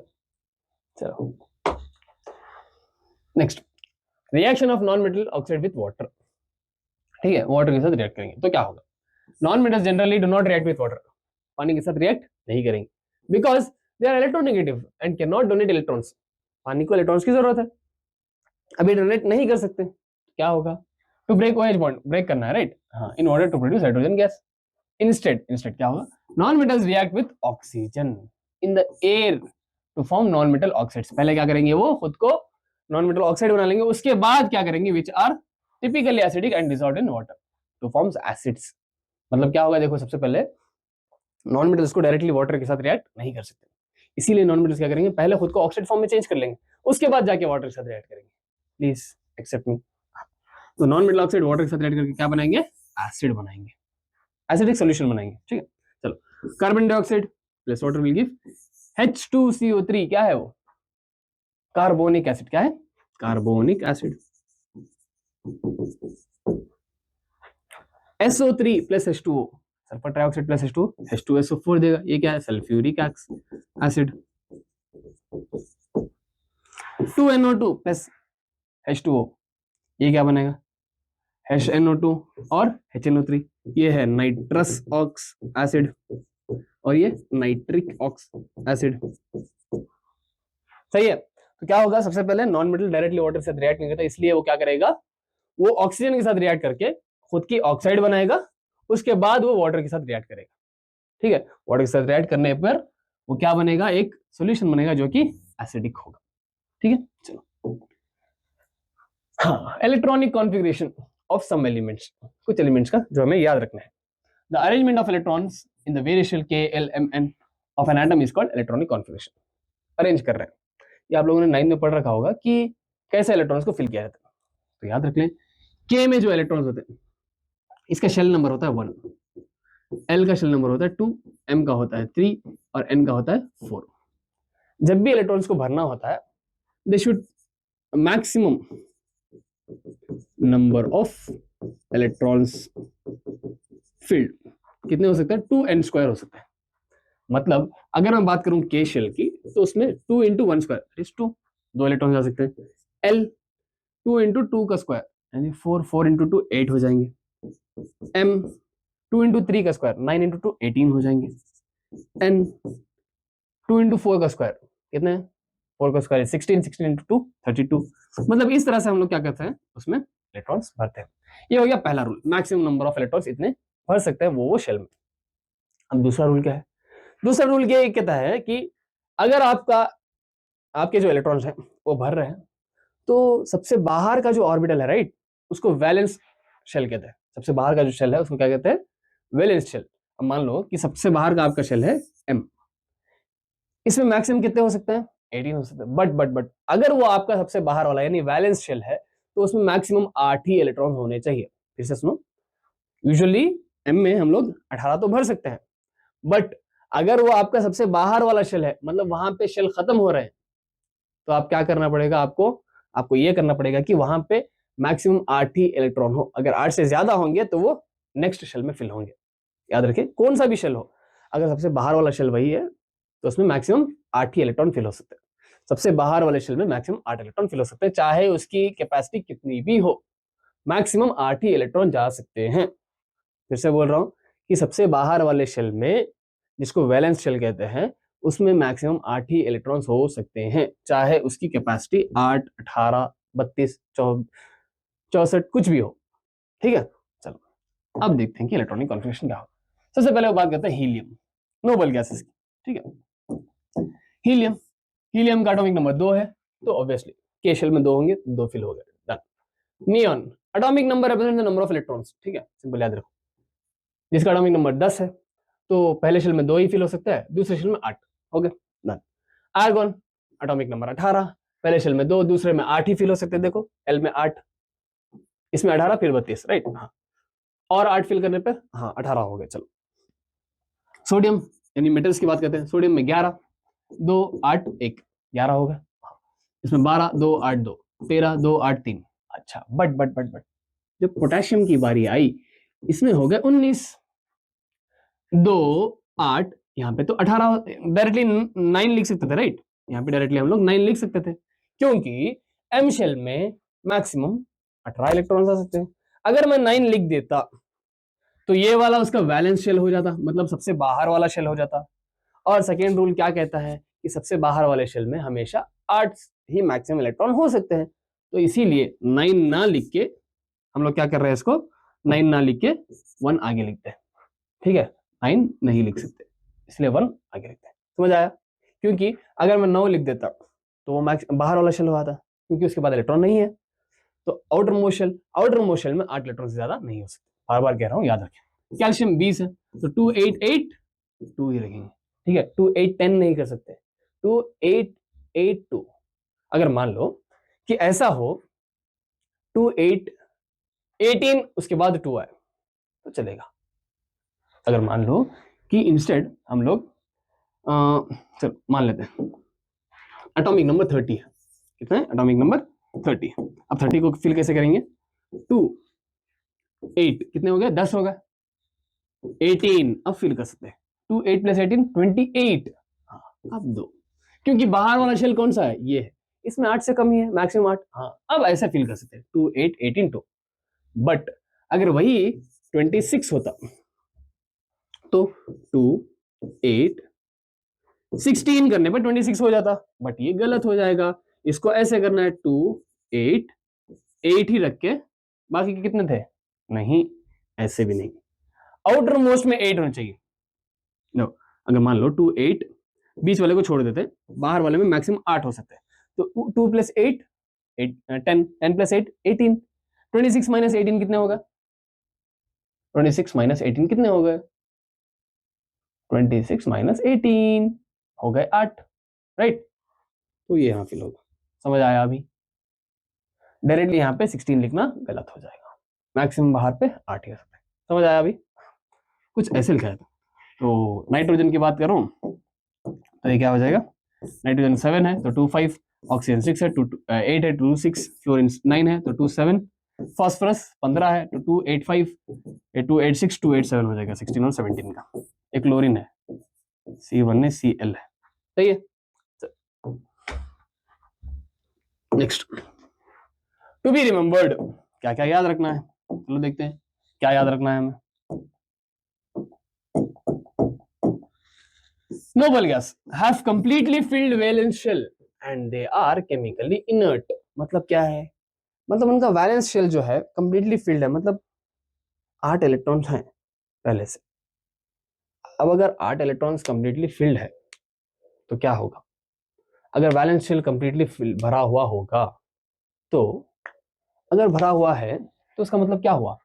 चलो next, reaction of non metal oxide with water. ठीक है, वाटर के साथ रिएक्ट करेंगे तो क्या होगा, non metals generally do not react with water, पानी के साथ रिएक्ट नहीं करेंगे, because they are electronegative and can not donate electrons. पानी को इलेक्ट्रॉन्स की जरूरत है, अभी डोनेट नहीं कर सकते, क्या होगा, to break OH bond, break करना है राइट, हाँ, in order to produce hydrogen gas. Instead क्या होगा, non metals react with oxygen in the air to form non metal oxides. पहले क्या करेंगे, वो खुद को नॉन मेटल ऑक्साइड बना लेंगे, उसके बाद क्या करेंगे, which are typically acidic and dissolved in water to forms acids. मतलब क्या होगा, देखो सबसे पहले नॉन मेटल्स को डायरेक्टली वाटर के साथ रिएक्ट नहीं कर सकते, इसीलिए नॉन मेटल्स क्या करेंगे, पहले खुद को ऑक्साइड फॉर्म में चेंज कर लेंगे, उसके बाद जाके वाटर के साथ रिएक्ट करेंगे। प्लीज एक्सेप्ट मी। तो नॉन मेटल ऑक्साइड वाटर के साथ रिएक्ट करके क्या बनाएंगे, एसिड बनाएंगे, एसिडिक सॉल्यूशन बनाएंगे। ठीक है, चलो, carbon dioxide plus water will give H2CO3, क्या है वो, कार्बोनिक एसिड, क्या है, carbonic acid. SO3 plus H2O, sulphur trioxide plus H2O, H2SO4 देगा, ये क्या है, sulphuric acid. 2NO2 plus H2O, ये क्या बनेगा, HNO2 और HNO3, ये है नाइट्रस ऑक्स एसिड और ये नाइट्रिक ऑक्स एसिड। सही है, तो क्या होगा, सबसे पहले नॉन मेटल डायरेक्टली वाटर के साथ रिएक्ट नहीं करता, इसलिए वो क्या करेगा, वो ऑक्सीजन के साथ रिएक्ट करके खुद की ऑक्साइड बनाएगा, उसके बाद वो वाटर के साथ रिएक्ट करेगा। ठीक है, वाटर के साथ रिएक्ट करने पर वो क्या बनेगा, एक सॉल्यूशन बनेगा जो कि एसिडिक होगा। ठीक है, चलो, हाँ, electronic configuration of some elements, कुछ एलिमेंट्स का जो हमें याद रखना है। The arrangement of electrons in the variable K L M N of an atom is called electronic configuration. Arrange कर रहे हैं, ये आप लोगों ने 9th में पढ़ रखा होगा कि कैसे इलेक्ट्रॉन्स को फिल किया जाता है। तो याद रख लें, K में जो इलेक्ट्रॉन्स होते हैं, इसका शेल नंबर होता है 1, L का शेल नंबर होता है 2, M का होता है 3 और N का होता है 4। जब भी इलेक्ट्रॉन्स को भरना होता है, they should maximum number of electrons field कितने हो सकते हैं, 2n² हो सकते हैं। मतलब अगर मैं बात करूं K शेल की, तो उसमें 2 × 1² दैट इज 2, 2 इलेक्ट्रॉन जा सकते हैं। L 2 × 2 का स्क्वायर यानी 4, 4 × 2 8 हो जाएंगे। M 2 × 3 का स्क्वायर 9 × 2 18 हो जाएंगे। N 2 × 4 का स्क्वायर कितने हैं, 4 का स्क्वायर 16, 16 × 2 32। मतलब इस तरह से हम लोग क्या करते हैं, उसमें इलेक्ट्रॉन्स भरते हैं। ये हो गया पहला rule, maximum number of electrons इतने भर सकते हैं वो शेल में। अब दूसरा रूल क्या है, दूसरा रूल ये कहता है कि अगर आपके जो इलेक्ट्रॉन्स हैं वो भर रहे हैं, तो सबसे बाहर का जो ऑर्बिटल है राइट, उसको वैलेंस शेल कहते हैं। सबसे बाहर का जो शेल है उसको क्या कहते हैं, वैलेंस शेल। अब मान लो कि सबसे बाहर का आपका शेल है M, इसमें मैक्सिमम कितने हो सकते हैं, 18 हो सकते हैं। बट अगर वो आपका सबसे बाहर वाला यानी वैलेंस शेल है, तो उसमें मैक्सिमम 8 ही इलेक्ट्रॉन होने चाहिए। फिर से सुनो, यूजुअली M में हम लोग 18 तो भर सकते हैं, बट अगर वो आपका सबसे बाहर वाला शेल है, मतलब वहां पे शेल खत्म हो रहे हैं, तो आप क्या करना पड़ेगा, आपको ये करना पड़ेगा कि वहां पे मैक्सिमम 8 ही इलेक्ट्रॉन हो। अगर 8 से ज्यादा होंगे तो वो नेक्स्ट शेल में फिल होंगे। याद रखें, कौन सा भी शेल हो, अगर सबसे बाहर वाला शेल वही है तो उसमें मैक्सिमम 8 ही इलेक्ट्रॉन फिल हो सकते हैं। सबसे बाहर वाले शेल में मैक्सिमम 8 इलेक्ट्रॉन फिल हो सकते हैं, चाहे उसकी कैपेसिटी कितनी भी हो, मैक्सिमम 8 ही इलेक्ट्रॉन जा सकते हैं। फिर से बोल रहा हूं कि सबसे बाहर वाले शेल में जिसको वैलेंस शेल कहते हैं, उसमें मैक्सिमम 8 ही इलेक्ट्रॉन्स हो सकते हैं, चाहे उसकी कैपेसिटी 8, 18, 32, 64 कुछ भी हो। ठीक है, चलो अब देखते हैं कि इलेक्ट्रॉनिक कॉन्फ़िगरेशन क्या हो। सबसे पहले वो बात करते हैं हीलियम, नोबल गैसेस की। ठीक है, हीलियम, हीलियम का एटॉमिक नंबर 2 है, तो ऑब्वियसली के शेल में 2 होंगे, 2 फिल हो गए, done. Neon, atomic number represent the number of electrons. ठीक है, सिंपल याद रखो। जिसका एटॉमिक नंबर 10 है, तो पहले शेल में 2 ही फिल हो सकता है, दूसरे शेल में 8। हो गए, डन। आर्गन, एटॉमिक नंबर 18, पहले शेल में 2, दूसरे में 8 ही फिल हो सकते हैं। देखो एल में 8, इसमें 18, फिर 32, राइट। हाँ, और 8 फिल करने पे हाँ 18 हो गए। चलो सोडियम, यानी मेटल्स की बात करते हैं। सोडियम में 11, 2, 8, 1, 11 हो गया। इसमें 12, 2, 8, 2, 13, 2, 8, 3। अच्छा, बट जब पोटेशियम की बारी आई, इसमें हो गए 19, 2, 8, यहाँ पे तो 18, डायरेक्टली 9 लिख सकते थे, राइट। यहाँ पे डायरेक्टली हम लोग 9 लिख सकते थे, क्योंकि एम शेल में मैक्सिमम 18 इलेक्ट्रॉन्स आ सकते हैं। अगर मैं 9 लिख देता तो ये वाला उसका वैलेंस शेल हो जाता, मतलब सबसे बाहर वाला शेल हो जाता। और सेकेंड रूल क्या कहता है कि सबसे बाहर वाले शेल में हमेशा 8 ही मैक्सिमम इलेक्ट्रॉन हो सकते हैं। तो इसीलिए 9 ना लिख के हम लोग क्या कर रहे हैं, इसको 9 ना लिख के 1 आगे लिखते हैं। ठीक है, 9 नहीं लिख सकते, इसलिए 1 आगे लिखते हैं। समझ आया? क्योंकि अगर मैं 9 लिख देता तो वो बाहर वाला शेल हुआ था, क्योंकि उसके बाद इलेक्ट्रॉन नहीं है। तो आउटर मोस्ट शेल में 8 इलेक्ट्रॉन से ज्यादा नहीं हो सकते। बार बार कह रहा हूं, याद रखें। कैल्शियम 20 है, तो 2, 8, 8, 2 ही रखेंगे। ठीक है, 2, 8, 10 नहीं कर सकते, 2, 8, 8, 2। अगर मान लो कि ऐसा हो 2, 8, 18 उसके बाद 2 आए तो चलेगा। अगर मान लो कि इंस्टेड हम लोग चलो मान लेते हैं एटॉमिक नंबर 30 है। कितना है एटॉमिक नंबर? 30। अब 30 को फिल कैसे करेंगे? 2, 8 कितने हो गए? 10 हो गए। 18 अब फिल कर सकते हैं। 2, 8 प्लस 18 28। हाँ, अब दो, क्योंकि बाहर वाला शेल कौन सा है? ये है, इसमें 8 से कम ही है, मैक्सिमम 8। हाँ, अब ऐसे फिल कर सकते हैं 2, 8, 18, 2। बट अगर वही 26 होता तो 2, 8, 16 करने पर 26 हो जाता, बट ये गलत हो जाएगा। इसको ऐसे करना है 2, 8, 8 ही रख के बाकी के कितने थे? नहीं, ऐसे भी नहीं, आउटर मोस्ट में 8 होना चाहिए। नो, अगर मान लो 2, 8, बीच वाले को छोड़ देते, बाहर वाले में मैक्सिमम 8 हो सकते हैं। तो 2 प्लस 8, 10, 10 प्लस 8, 18, 26 माइनस 18 कितने होगा? 26 माइनस 18 कितने हो गए? 26 माइनस 18 हो गए 8, राइट। तो ये यहाँ फिल होगा। समझ आया? अभी डायरेक्टली यहाँ पे 16 लिखना गलत हो जाएगा, मैक्सिमम बाहर पे 8 ही हो सकता है। समझ आया? अभी कुछ ऐसे लिखा है। तो नाइट्रोजन की बात करूं तो ये क्या हो जाएगा? नाइट्रोजन 7 है तो 2, 5, ऑक्सीजन 6 है, 2, 8 है, 2, 6, फ्लोरीन 9 है तो 2, 7, फास्फोरस 15 है तो 2, 8, 5, 2, 8, 6, 2, 8, 7 हो जाएगा 16 और 17 का। एक क्लोरीन है, C1 है, Cl है। सही है। नेक्स्ट, टू बी रिमेम्बर्ड, क्या क्या याद रखना है? चलो देखते हैं क्या याद रखना है हमें। Noble gas have completely filled valence shell and they are chemically inert। मतलब क्या है? मतलब उनका वैलेंस शेल जो है कंप्लीटली फिल्ड है, मतलब 8 इलेक्ट्रॉन्स हैं पहले से। अब अगर 8 इलेक्ट्रॉन्स कंप्लीटली फिल्ड है तो क्या होगा? अगर वैलेंस शेल कंप्लीटली भरा हुआ होगा तो, अगर भरा हुआ है तो उसका मतलब क्या हुआ?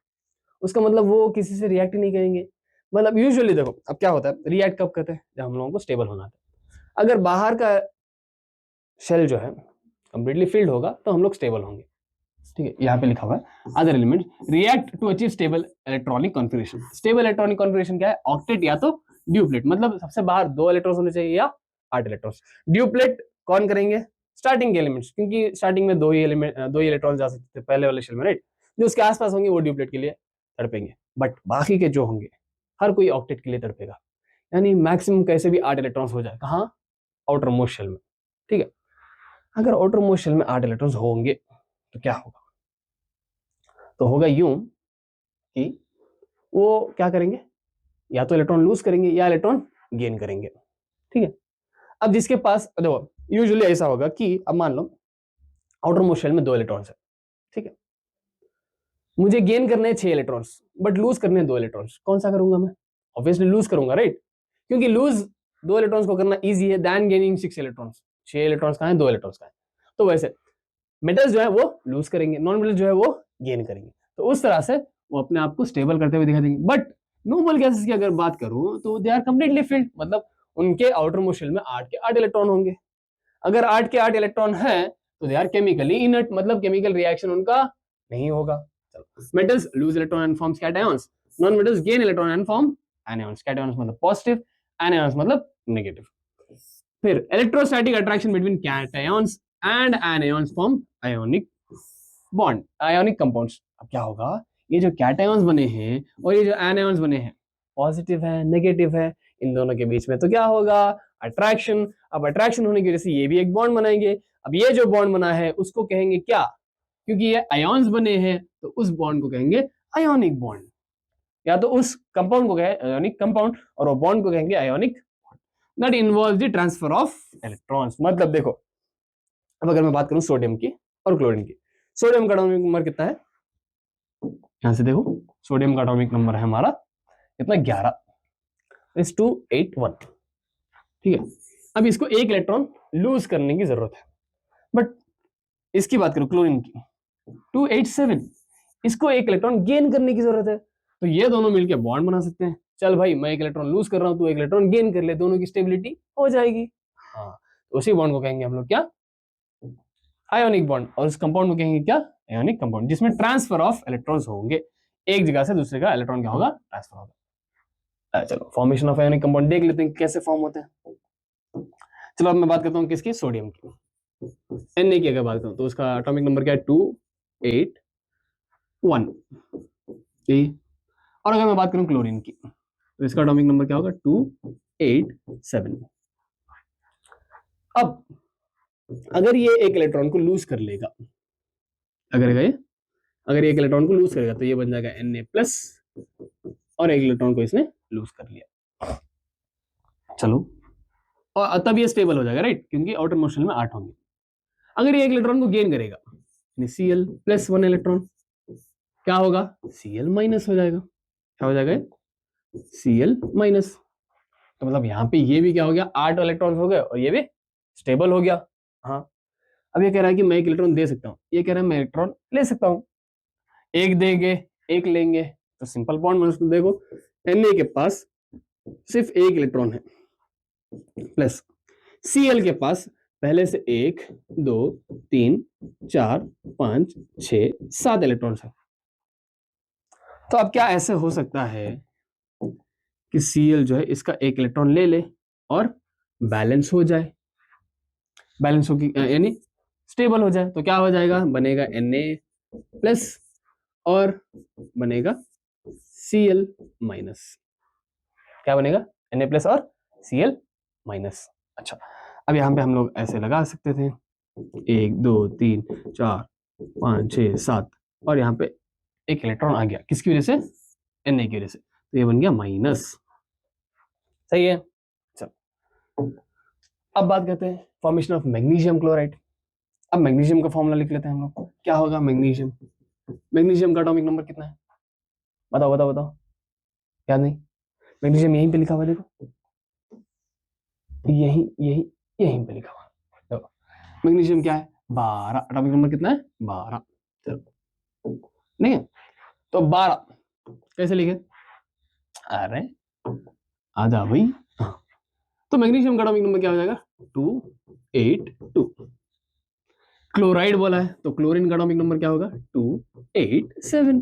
उसका मतलब वो किसी से रिएक्ट ही नहीं करेंगे। मतलब यूजुअली देखो अब क्या होता है, रिएक्ट कब करते हैं? जब हम लोगों को स्टेबल होना है। अगर बाहर का शेल जो है कंप्लीटली फिल्ड होगा तो हम लोग स्टेबल होंगे। ठीक है, यहाँ पे लिखा हुआ है other element react to achieve stable electronic configuration. Stable electronic configuration क्या है? ऑक्टेट या तो ड्यूप्लेट, मतलब सबसे बाहर 2 इलेक्ट्रॉन्स होने चाहिए या 8 इलेक्ट्रॉन्स। ड्यूप्लेट कौन करेंगे? स्टार्टिंग के एलिमेंट्स, क्योंकि स्टार्टिंग में 2 ही एलिमेंट 2 ही इलेक्ट्रॉन जा सकते थे पहले वाले शेल में, राइट। जो उसके आसपास होंगे वो ड्यूप्लेट के लिए तड़पेंगे, बट बाकी के जो होंगे हर कोई ऑक्टेट के लिए तड़पेगा। यानी मैक्सिमम कैसे भी 8 इलेक्ट्रॉन्स हो जाए, कहाँ? आउटर मोस्ट शेल में। ठीक है, अगर आउटर मोस्ट शेल में 8 इलेक्ट्रॉन्स होंगे तो क्या होगा? तो होगा यूं कि वो क्या करेंगे, या तो इलेक्ट्रॉन लूज करेंगे या इलेक्ट्रॉन गेन करेंगे। ठीक है, अब जिसके पास देखो यूजुअली ऐसा होगा कि अब मान लो आउटर मोस्ट शेल में 2 इलेक्ट्रॉन्स है। ठीक है, मुझे गेन करने हैं 6 इलेक्ट्रॉन्स बट लूज करने हैं 2 इलेक्ट्रॉन्स, कौन सा करूंगा मैं? ऑब्वियसली लूज करूंगा, राइट, क्योंकि लूज 2 इलेक्ट्रॉन्स को करना इजी है देन गेनिंग 6 इलेक्ट्रॉन्स। 6 इलेक्ट्रॉन्स कहां है? 2 इलेक्ट्रॉन्स कहां है? तो वैसे मेटल्स जो है वो लूज करेंगे, नॉन मेटल्स जो है वो गेन करेंगे। तो उस तरह से वो अपने आप को स्टेबल करते हुए दिखाई देंगे। बट नोबल गैसेस की अगर बात करूं तो दे आर कंप्लीटली फिल्ड, मतलब उनके आउटर मोस्ट शेल में 8 के 8 इलेक्ट्रॉन होंगे। अगर 8 के 8 इलेक्ट्रॉन है तो दे आर केमिकली इनर्ट, मतलब केमिकल रिएक्शन उनका नहीं होगा। Metals loose electron and forms cations, non metals gain electron and form anions. Cations मतलब पॉजिटिव, एनायंस मतलब नेगेटिव। फिर electrostatic attraction between cations and anions form ionic bond, ionic compounds. अब क्या होगा, ये जो कैटायंस बने हैं और ये जो एनायंस बने हैं, पॉजिटिव है नेगेटिव है, इन दोनों के बीच में तो क्या होगा? अट्रैक्शन। अब अट्रैक्शन होने की वजह से ये भी एक बॉन्ड बनाएंगे। अब ये जो बॉन्ड बना है उसको कहेंगे क्या? क्योंकि ये आयॉन्स बने हैं तो उस बॉन्ड को कहेंगे आयोनिक बॉन्ड, या तो उस कंपाउंड को कहें आयोनिक कंपाउंड और वो बॉन्ड को कहेंगे ionic that involves the transfer of electrons. मतलब देखो, अब अगर मैं बात करूं सोडियम की और क्लोरीन की, सोडियम का एटॉमिक नंबर कितना है? यहां से देखो, सोडियम का एटॉमिक नंबर है हमारा कितना? 11 इज 281। ठीक है, अब इसको एक इलेक्ट्रॉन लूज करने की जरूरत है। बट इसकी बात करूं क्लोरीन की, 287, इसको एक इलेक्ट्रॉन गेन करने की जरूरत है। तो ये दोनों मिलकर बॉन्ड बना सकते हैं। चल भाई, मैं एक इलेक्ट्रॉन लूज कर रहा हूं, तू एक इलेक्ट्रॉन गेन कर ले, दोनों की स्टेबिलिटी हो जाएगी। हाँ, तो उसी बॉन्ड को कहेंगे हम लोग क्या? Ionic bond. और उस कंपाउंड को कहेंगे क्या? आयोनिक कंपाउंड, जिसमें ट्रांसफर ऑफ इलेक्ट्रॉन्स होंगे, एक जगह से दूसरे का इलेक्ट्रॉन क्या होगा? ट्रांसफर होगा। चलो फॉर्मेशन ऑफ आयोनिक कंपाउंड देख लेते हैं कैसे फॉर्म होते हैं। चलो अब मैं बात करता हूँ किसकी? सोडियम की। Na की अगर बात करूं तो उसका एटॉमिक नंबर क्या है? 281। और अगर मैं बात करूं क्लोरीन की तो इसका एटॉमिक नंबर क्या होगा? 287। अब अगर ये एक इलेक्ट्रॉन को लूज कर लेगा, अगर ये एक इलेक्ट्रॉन को लूज करेगा तो ये बन जाएगा Na प्लस, और एक इलेक्ट्रॉन को इसने लूज कर लिया। चलो, और तब ये स्टेबल हो जाएगा, राइट, क्योंकि आउटर मोशन में 8 होंगे। अगर ये एक इलेक्ट्रॉन को गेन करेगा, Cl प्लस 1 इलेक्ट्रॉन, क्या होगा? Cl माइनस हो जाएगा। क्या हो जाएगा? Cl minus. तो मतलब यहाँ पे ये भी क्या हो गया? 8 इलेक्ट्रॉन हो गए और ये भी स्टेबल हो गया। हाँ, अब ये कह रहा है कि मैं एक इलेक्ट्रॉन दे सकता हूँ, ये कह रहा है मैं इलेक्ट्रॉन ले सकता हूँ। एक देंगे एक लेंगे तो सिंपल बॉन्ड बना। देखो Na के पास सिर्फ एक इलेक्ट्रॉन है, प्लस Cl के पास पहले से 1 2 3 4 5 6 7 इलेक्ट्रॉन्स है। तो अब क्या ऐसे हो सकता है कि Cl जो है इसका एक इलेक्ट्रॉन ले ले और बैलेंस हो जाए, बैलेंस हो यानी स्टेबल हो जाए। तो क्या हो जाएगा? बनेगा Na प्लस और बनेगा Cl माइनस। क्या बनेगा? Na प्लस और Cl माइनस। अच्छा, अब यहाँ पे हम लोग ऐसे लगा सकते थे 1 2 3 4 5 6 7, और यहाँ पे एक इलेक्ट्रॉन आ गया, किसकी वजह से? Na की वजह से, तो ये बन गया माइनस। सही है। चलो अब बात करते हैं फॉर्मेशन ऑफ मैग्नीशियम क्लोराइड। अब मैग्नीशियम का फॉर्मूला लिख लेते हैं हम लोग। क्या होगा मैग्नीशियम? मैग्नीशियम का एटॉमिक नंबर कितना है? बताओ बताओ बताओ, याद नहीं? मैग्नीशियम यहीं पे लिखा हुआ, देखो यहीं यहीं यहीं पे लिखा हुआ। मैग्नीशियम क्या है? 12। एटॉमिक नंबर कितना है? 12। चलो नहीं है तो 12 कैसे लिखे? अरे आ जा भाई। हाँ, तो मैग्नीशियम का एटॉमिक नंबर क्या हो जाएगा? 282। क्लोराइड बोला है तो क्लोरीन का एटॉमिक नंबर क्या होगा? 287।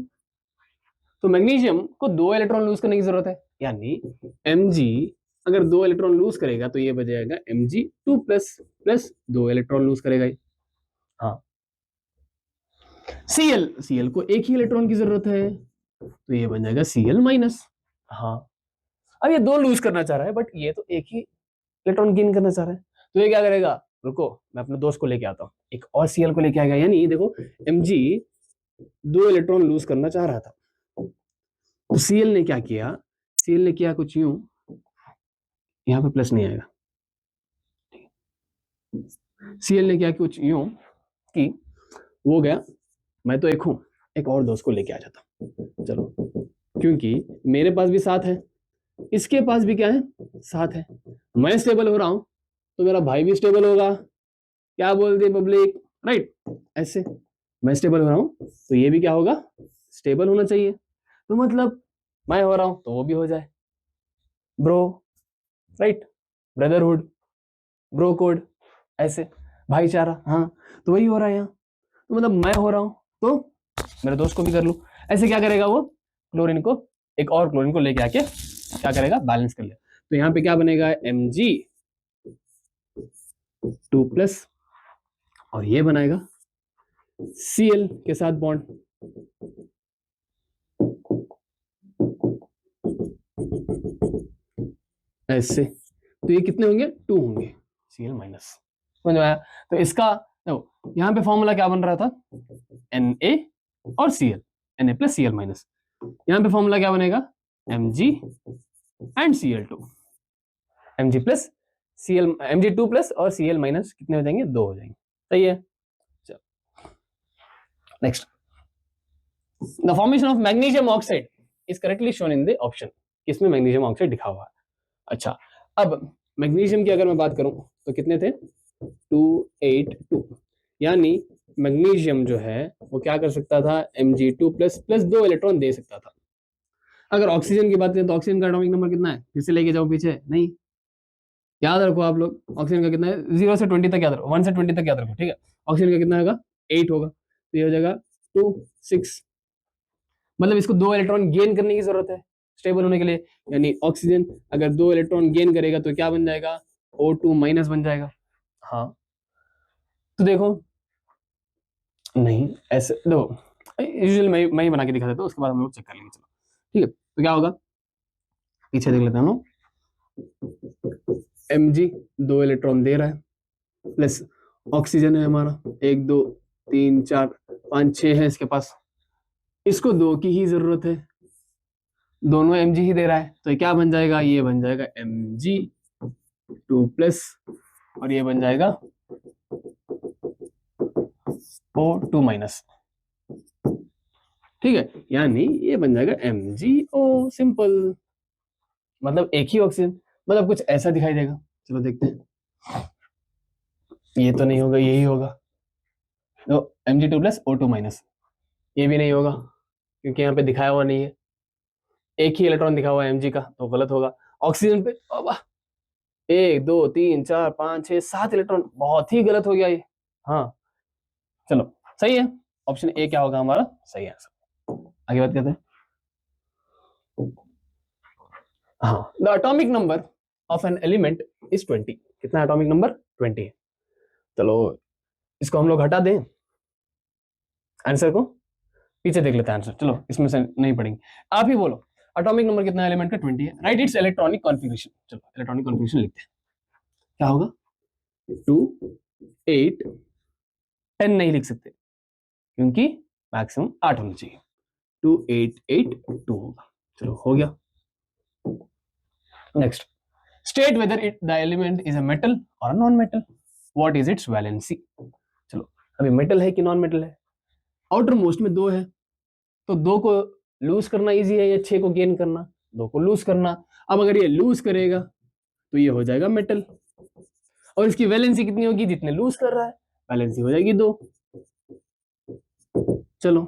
तो मैग्नीशियम को 2 इलेक्ट्रॉन लूज करने की जरूरत है, यानी Mg अगर 2 इलेक्ट्रॉन लूज करेगा तो ये बचेगा Mg2 plus, plus 2 electron lose करेगा। हाँ, Cl को एक ही इलेक्ट्रॉन की जरूरत है तो ये बन जाएगा Cl माइनस। हाँ, अब ये 2 लूज करना चाह रहा है बट ये तो एक ही इलेक्ट्रॉन गेन करना चाह रहा है, तो ये क्या करेगा? रुको, मैं अपने दोस्त को लेके आता हूँ, एक और Cl को लेके आएगा। यानी देखो Mg 2 इलेक्ट्रॉन लूज करना चाह रहा था, तो Cl ने क्या किया? Cl ने किया कुछ यूं, यहाँ पे प्लस नहीं आएगा। Cl ने क्या कुछ यूं कि वो गया, मैं तो एक हूं, एक और दोस्त को लेके आ जाता, चलो, क्योंकि मेरे पास भी 7 है, इसके पास भी क्या है, 7 है, मैं स्टेबल हो रहा हूं तो मेरा भाई भी स्टेबल होगा, क्या बोलती है पब्लिक, राइट? ऐसे मैं स्टेबल हो रहा हूं तो ये भी क्या होगा, स्टेबल होना चाहिए। तो मतलब मैं हो रहा हूं तो वो भी हो जाए, bro, right? Brotherhood, bro code, ऐसे भाईचारा, हाँ, तो वही हो रहा है यहाँ। तो मतलब मैं हो रहा हूं तो मेरे दोस्त को भी कर लूं, ऐसे क्या करेगा वो, क्लोरीन को, एक और क्लोरीन को लेके आके क्या करेगा, बैलेंस कर ले। तो यहाँ पे क्या बनेगा, Mg2+, और ये बनाएगा Cl के साथ बॉन्ड, ऐसे, तो ये कितने होंगे, 2 होंगे, Cl-, समझ में आया? तो इसका देखो यहाँ पे फॉर्मूला क्या बन रहा था, Na और Cl, Na+Cl-, यहाँ पे फॉर्मूला क्या बनेगा, Mg एंड Cl2, Mg2+ और Cl- कितने हो जाएंगे, 2 हो जाएंगे, सही है? चलो next, the formation of magnesium oxide is correctly shown in the option, इसमें मैग्नीशियम ऑक्साइड दिखा हुआ है। अच्छा, अब मैग्नीशियम की अगर मैं बात करूं तो कितने थे, 282, यानी मैग्नीशियम जो है वो क्या कर सकता था, Mg2+ 2 इलेक्ट्रॉन दे सकता था। अगर ऑक्सीजन की बात करें तो ऑक्सीजन का एटॉमिक नंबर कितना है, फिर से लेके जाओ पीछे, नहीं याद रखो आप लोग, ऑक्सीजन का कितना है, 0 से 20 तक याद रखो, 1 से 20 तक याद रखो, ठीक है? ऑक्सीजन का कितना होगा, 8 होगा, तो ये हो जाएगा 2 6, मतलब इसको 2 इलेक्ट्रॉन गेन करने की जरूरत है स्टेबल होने के लिए, यानी ऑक्सीजन अगर 2 इलेक्ट्रॉन गेन करेगा तो क्या बन जाएगा, O2- बन जाएगा। हाँ, तो देखो, नहीं ऐसे दो, यूजुअली मैं ही बना के दिखा देता हूँ, उसके बाद हम लोग चेक कर लेंगे, चलो ठीक है? तो क्या होगा, पीछे देख लेते हैं हम लोग, Mg 2 इलेक्ट्रॉन दे रहा है, प्लस ऑक्सीजन है हमारा 1 2 3 4 5 6 है इसके पास, इसको 2 की ही जरूरत है, दोनों Mg ही दे रहा है, तो क्या बन जाएगा, ये बन जाएगा Mg2+, और ये बन जाएगा O2-, ठीक है? यानी ये बन जाएगा MgO, सिंपल, मतलब एक ही ऑक्सीजन, मतलब कुछ ऐसा दिखाई देगा, चलो देखते हैं, ये तो नहीं होगा, यही होगा, तो Mg2+ O2-, ये भी नहीं होगा क्योंकि यहाँ पे दिखाया हुआ नहीं है, एक ही इलेक्ट्रॉन दिखा हुआ है Mg का, तो गलत होगा। ऑक्सीजन पे 1 2 3 4 5 6 7 इलेक्ट्रॉन, बहुत ही गलत हो गया ये, हाँ चलो सही है, ऑप्शन ए क्या होगा हमारा सही आंसर। आगे बात करते हैं, हाँ, the atomic number of an element is 20, कितना एटॉमिक नंबर, 20 है। चलो इसको हम लोग हटा दें, आंसर को पीछे देख लेते हैं आंसर, चलो इसमें से नहीं पढ़ेंगे, आप ही बोलो एटॉमिक नंबर कितना एलिमेंट का, 20 है, राइट इट्स इलेक्ट्रॉनिक कॉन्फ़िगरेशन, चलो इलेक्ट्रॉनिक कॉन्फ़िगरेशन लिखते हैं, क्या होगा, 2 8 10 नहीं लिख सकते क्योंकि मैक्सिमम 8 होना चाहिए, 2 8 8 2 होगा, चलो हो गया। Next, state whether it the element is a metal और non metal, what is its valency, चलो अभी मेटल है कि नॉन मेटल है, आउटर मोस्ट में 2 है, तो 2 को लूज करना इजी है या 6 को गेन करना, 2 को लूज करना, अब अगर ये लूज करेगा तो ये हो जाएगा मेटल, और इसकी वैलेंसी कितनी होगी, जितने लूज कर रहा है वैलेंसी हो जाएगी 2, चलो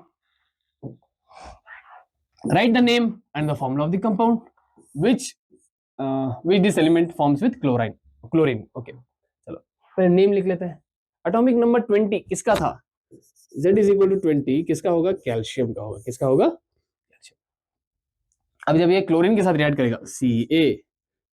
right the name and the formula of the compound which this element forms with chlorine, okay चलो पहले नेम लिख लेते हैं, एटॉमिक नंबर 20 किसका था, Z इज इक्वल टू 20 किसका होगा, कैल्शियम का होगा, किसका होगा, कैल्शियम। अब जब ये क्लोरीन के साथ रिएक्ट करेगा, Ca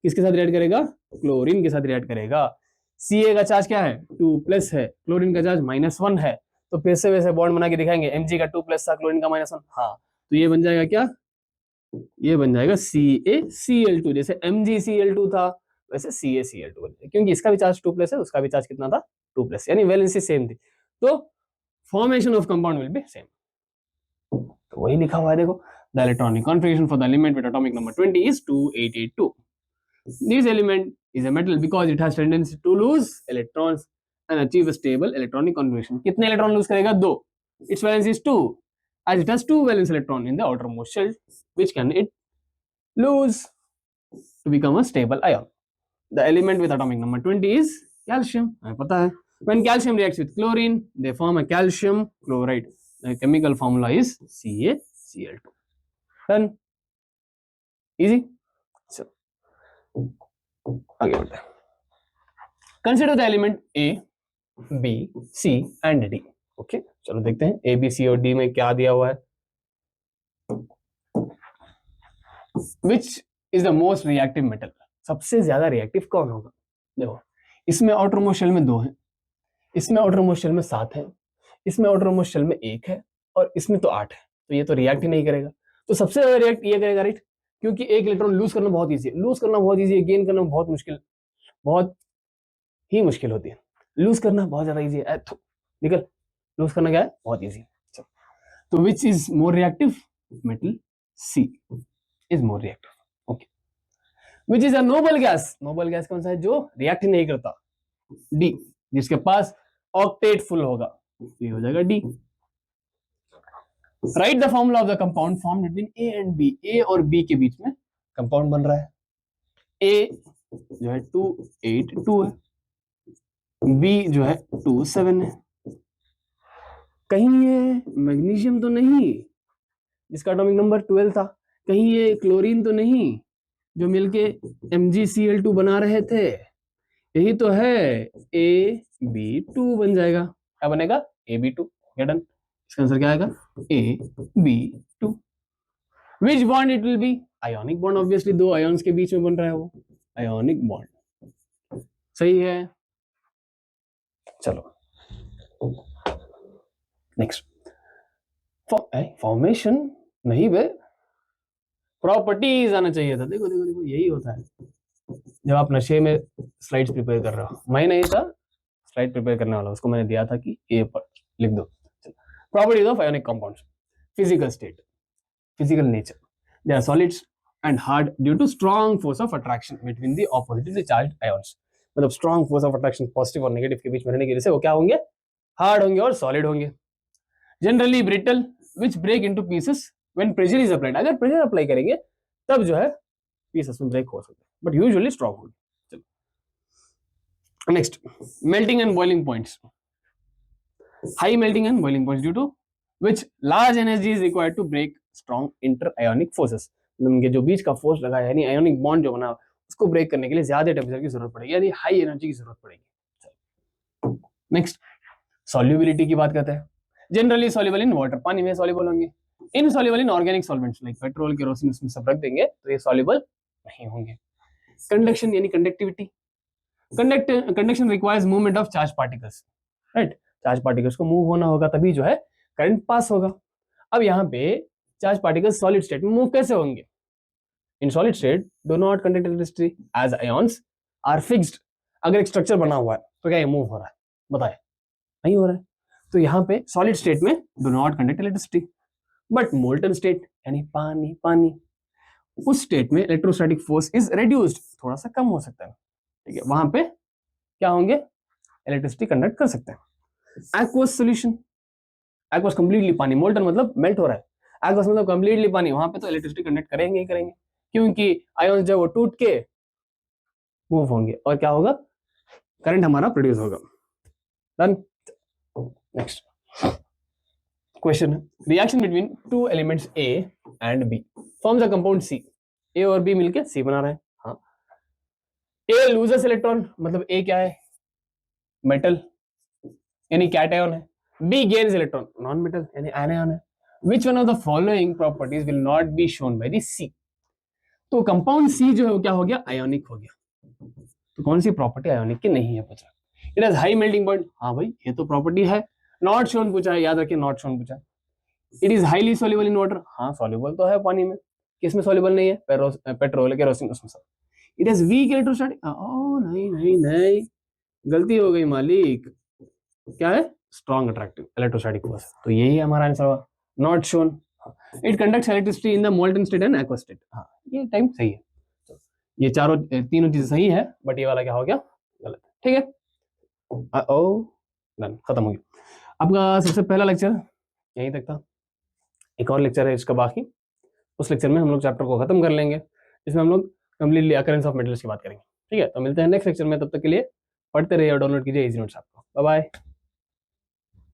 किसके साथ रिएक्ट करेगा, क्लोरीन के साथ रिएक्ट करेगा, Ca का चार्ज क्या है, 2+ है, क्लोरीन का चार्ज -1 है, तो फिर से वैसे बॉन्ड बना के दिखाएंगे, Mg का 2+ था, क्लोरीन का -1, हाँ, तो ये बन जाएगा क्या, ये बन जाएगा CaCl2, जैसे MgCl2 था वैसे CaCl2 बन जाएगा, क्योंकि इसका भी चार्ज 2+ है, उसका भी चार्ज कितना था, 2+, यानी वैलेंसी सेम थी, तो formation of compound will be same, तो वही लिखा हुआ है देखो, the electronic configuration for the element with atomic number 20 is 2882, This element is a metal because it has tendency to lose electrons and achieve a stable electronic configuration. कितने electron lose करेगा? 2. Its valence is 2, as it has 2 valence electron in the outermost shell, which can it lose to become a stable ion. The element with atomic number 20 is calcium. हमें पता है. When calcium reacts with chlorine, they form a calcium chloride. The chemical formula is CaCl2. Done. Easy. So, आगे बढ़ते हैं. Consider the element A, B, C and D. Okay, चलो देखते हैं A, B, C और D में क्या दिया हुआ है. Which is the most reactive metal? सबसे ज्यादा रिएक्टिव कौन होगा? देखो, इसमें आउटरमोस्ट शेल में 2 है, इसमें आउटरमोस्ट शेल में 7 है, इसमें आउटरमोस्ट शेल में 1 है और इसमें तो 8 है. तो ये तो रिएक्ट ही नहीं करेगा. तो सबसे ज्यादा रिएक्ट ये करेगा, राइट? क्योंकि एक इलेक्ट्रॉन लूज करना बहुत ईजी है, लूज करना बहुत ईजी है, गेन करना बहुत मुश्किल, बहुत ही मुश्किल होती है. लूज करना बहुत ज्यादा ईजी है, निकल. लूज करना क्या है? बहुत ईजी. तो which is more reactive? Metal C is more reactive. Okay. Which is a noble gas? Noble gas कौन सा है? जो रिएक्ट नहीं करता. डी, जिसके पास ऑक्टेट फुल होगा. ये हो जाएगा D. Right the formula of the compound form between A and B. A और बी के बीच में कंपाउंड बन रहा है. ए जो है 282 है, बी जो है 27 है. कहीं ये मैग्नीशियम तो नहीं जिसका एटॉमिक नंबर 12 था, कहीं ये क्लोरीन तो नहीं जो मिलके MgCl2 बना रहे थे. यही तो है, AB2 बन जाएगा. क्या बनेगा? AB2. डन. इसका आंसर क्या आएगा? AB2. Which bond it will be? Ionic bond. Obviously 2 ions के बीच में बन रहा है वो, आयोनिक बॉन्ड. सही है. चलो नेक्स्ट. फॉर्मेशन नहीं बे, प्रॉपर्टीज आना चाहिए था. देखो देखो देखो, यही होता है जब आप नशे में स्लाइड्स प्रिपेयर कर रहे हो. मैं नहीं था स्लाइड प्रिपेयर करने वाला, उसको मैंने दिया था कि ए पर लिख दो. Properties of ionic compounds. Physical state, physical nature. They are solids and hard due to strong force of attraction between the oppositely charged ions. मतलब strong force of attraction positive और नेगेटिव के बीच में रहने की वजह से वो क्या होंगे? हार्ड होंगे और सॉलिड होंगे. Generally brittle which break into pieces when pressure is applied. अगर प्रेशर अप्लाई करेंगे तब जो है पीसेस में ब्रेक हो सकते हैं, बट यूजुअली स्ट्रॉन्ग होंगे. चलो next. Melting and boiling points. High melting and boiling points due to which large energy is required to break strong inter ionic forces. मतलब इनके जो बीच का फोर्स लगा है, यानी आयोनिक बॉन्ड जो बना, उसको ब्रेक करने के लिए ज्यादा टेम्परेचर की जरूरत पड़ेगी, यानी हाई एनर्जी की जरूरत पड़ेगी. नेक्स्ट, सॉल्युबिलिटी की बात करते हैं. Generally soluble in water. पानी में सॉल्युबल होंगे. Insoluble in organic solvents like petrol, kerosene, उसमें सब रख देंगे तो ये सॉल्युबल नहीं होंगे. कंडक्शन यानी conductivity. Conduction requires movement of charge particles. Right, charge particles को मूव होना होगा तभी जो है करंट पास होगा. अब यहाँ पे चार्ज पार्टिकल्स सॉलिड स्टेट में मूव कैसे होंगे? In solid state do not conduct electricity as ions are fixed. अगर एक स्ट्रक्चर बना हुआ है तो क्या ये मूव हो रहा है? बताए, नहीं हो रहा है. तो यहाँ पे सॉलिड स्टेट में do not conduct electricity. But molten state यानी पानी, पानी, उस स्टेट में इलेक्ट्रोस्टैटिक फोर्स इज रिड्यूस्ड, थोड़ा सा कम हो सकता है. ठीक है, वहां पे क्या होंगे? इलेक्ट्रिसिटी कंडक्ट कर सकते हैं. Aqueous solution. एक्वस कंप्लीटली पानी, मोल्टन मतलब मेल्ट हो रहा है, एक्वस मतलब कंप्लीटली पानी. वहां पे तो इलेक्ट्रिसिटी कंडक्ट करेंगे ही करेंगे, क्योंकि आयन्स जो वो टूट के मूव होंगे और क्या होगा? करंट हमारा प्रोड्यूस होगा. डन. नेक्स्ट क्वेश्चन है, reaction between two elements A and B forms a compound C. A और बी मिलके सी बना रहे हैं. हाँ, ए लूजेस इलेक्ट्रॉन, मतलब ए क्या है? मेटल यानी कैटायन है. B gains electron, non metal यानी एनायन है. Which one of the following properties will not be shown by the C. तो कंपाउंड सी जो है वो क्या हो गया? आयोनिक हो गया. तो कौन सी प्रॉपर्टी आयोनिक की नहीं है पूछा? It has high melting point. हाँ भाई, ये तो प्रॉपर्टी है. नॉट शोन पूछा है, याद रखिए, नॉट शोन पूछा है. It is highly soluble in water. हाँ, सॉल्युबल तो है पानी में. किसमें सॉल्युबल नहीं है? पेट्रोल, केरोसिन, उसमें सब. It has week electrostatic. नहीं नहीं नहीं, गलती हो गई मालिक. क्या है? Strong attractive electrostatic force. तो यही हमारा आंसर हुआ, not shown. It conducts electricity in the molten state and aqueous state. हाँ, ये टाइम सही है. ये तीनों चीजें सही है, बट ये वाला क्या हो गया, गलत। ठीक है, ओ डन, खत्म हो गया आपका सबसे पहला लेक्चर, यहीं तक था। एक और लेक्चर है इसका बाकी, उस लेक्चर में हम लोग चैप्टर को खत्म कर लेंगे, इसमें हम लोग कंप्लीटली अकरेंस ऑफ मेटल्स की बात करेंगे। ठीक है, तो मिलते हैं नेक्स्ट लेक्चर में, तब तक के लिए पढ़ते रहिए और डाउनलोड कीजिए इजी नोट्स आपको। Bye bye.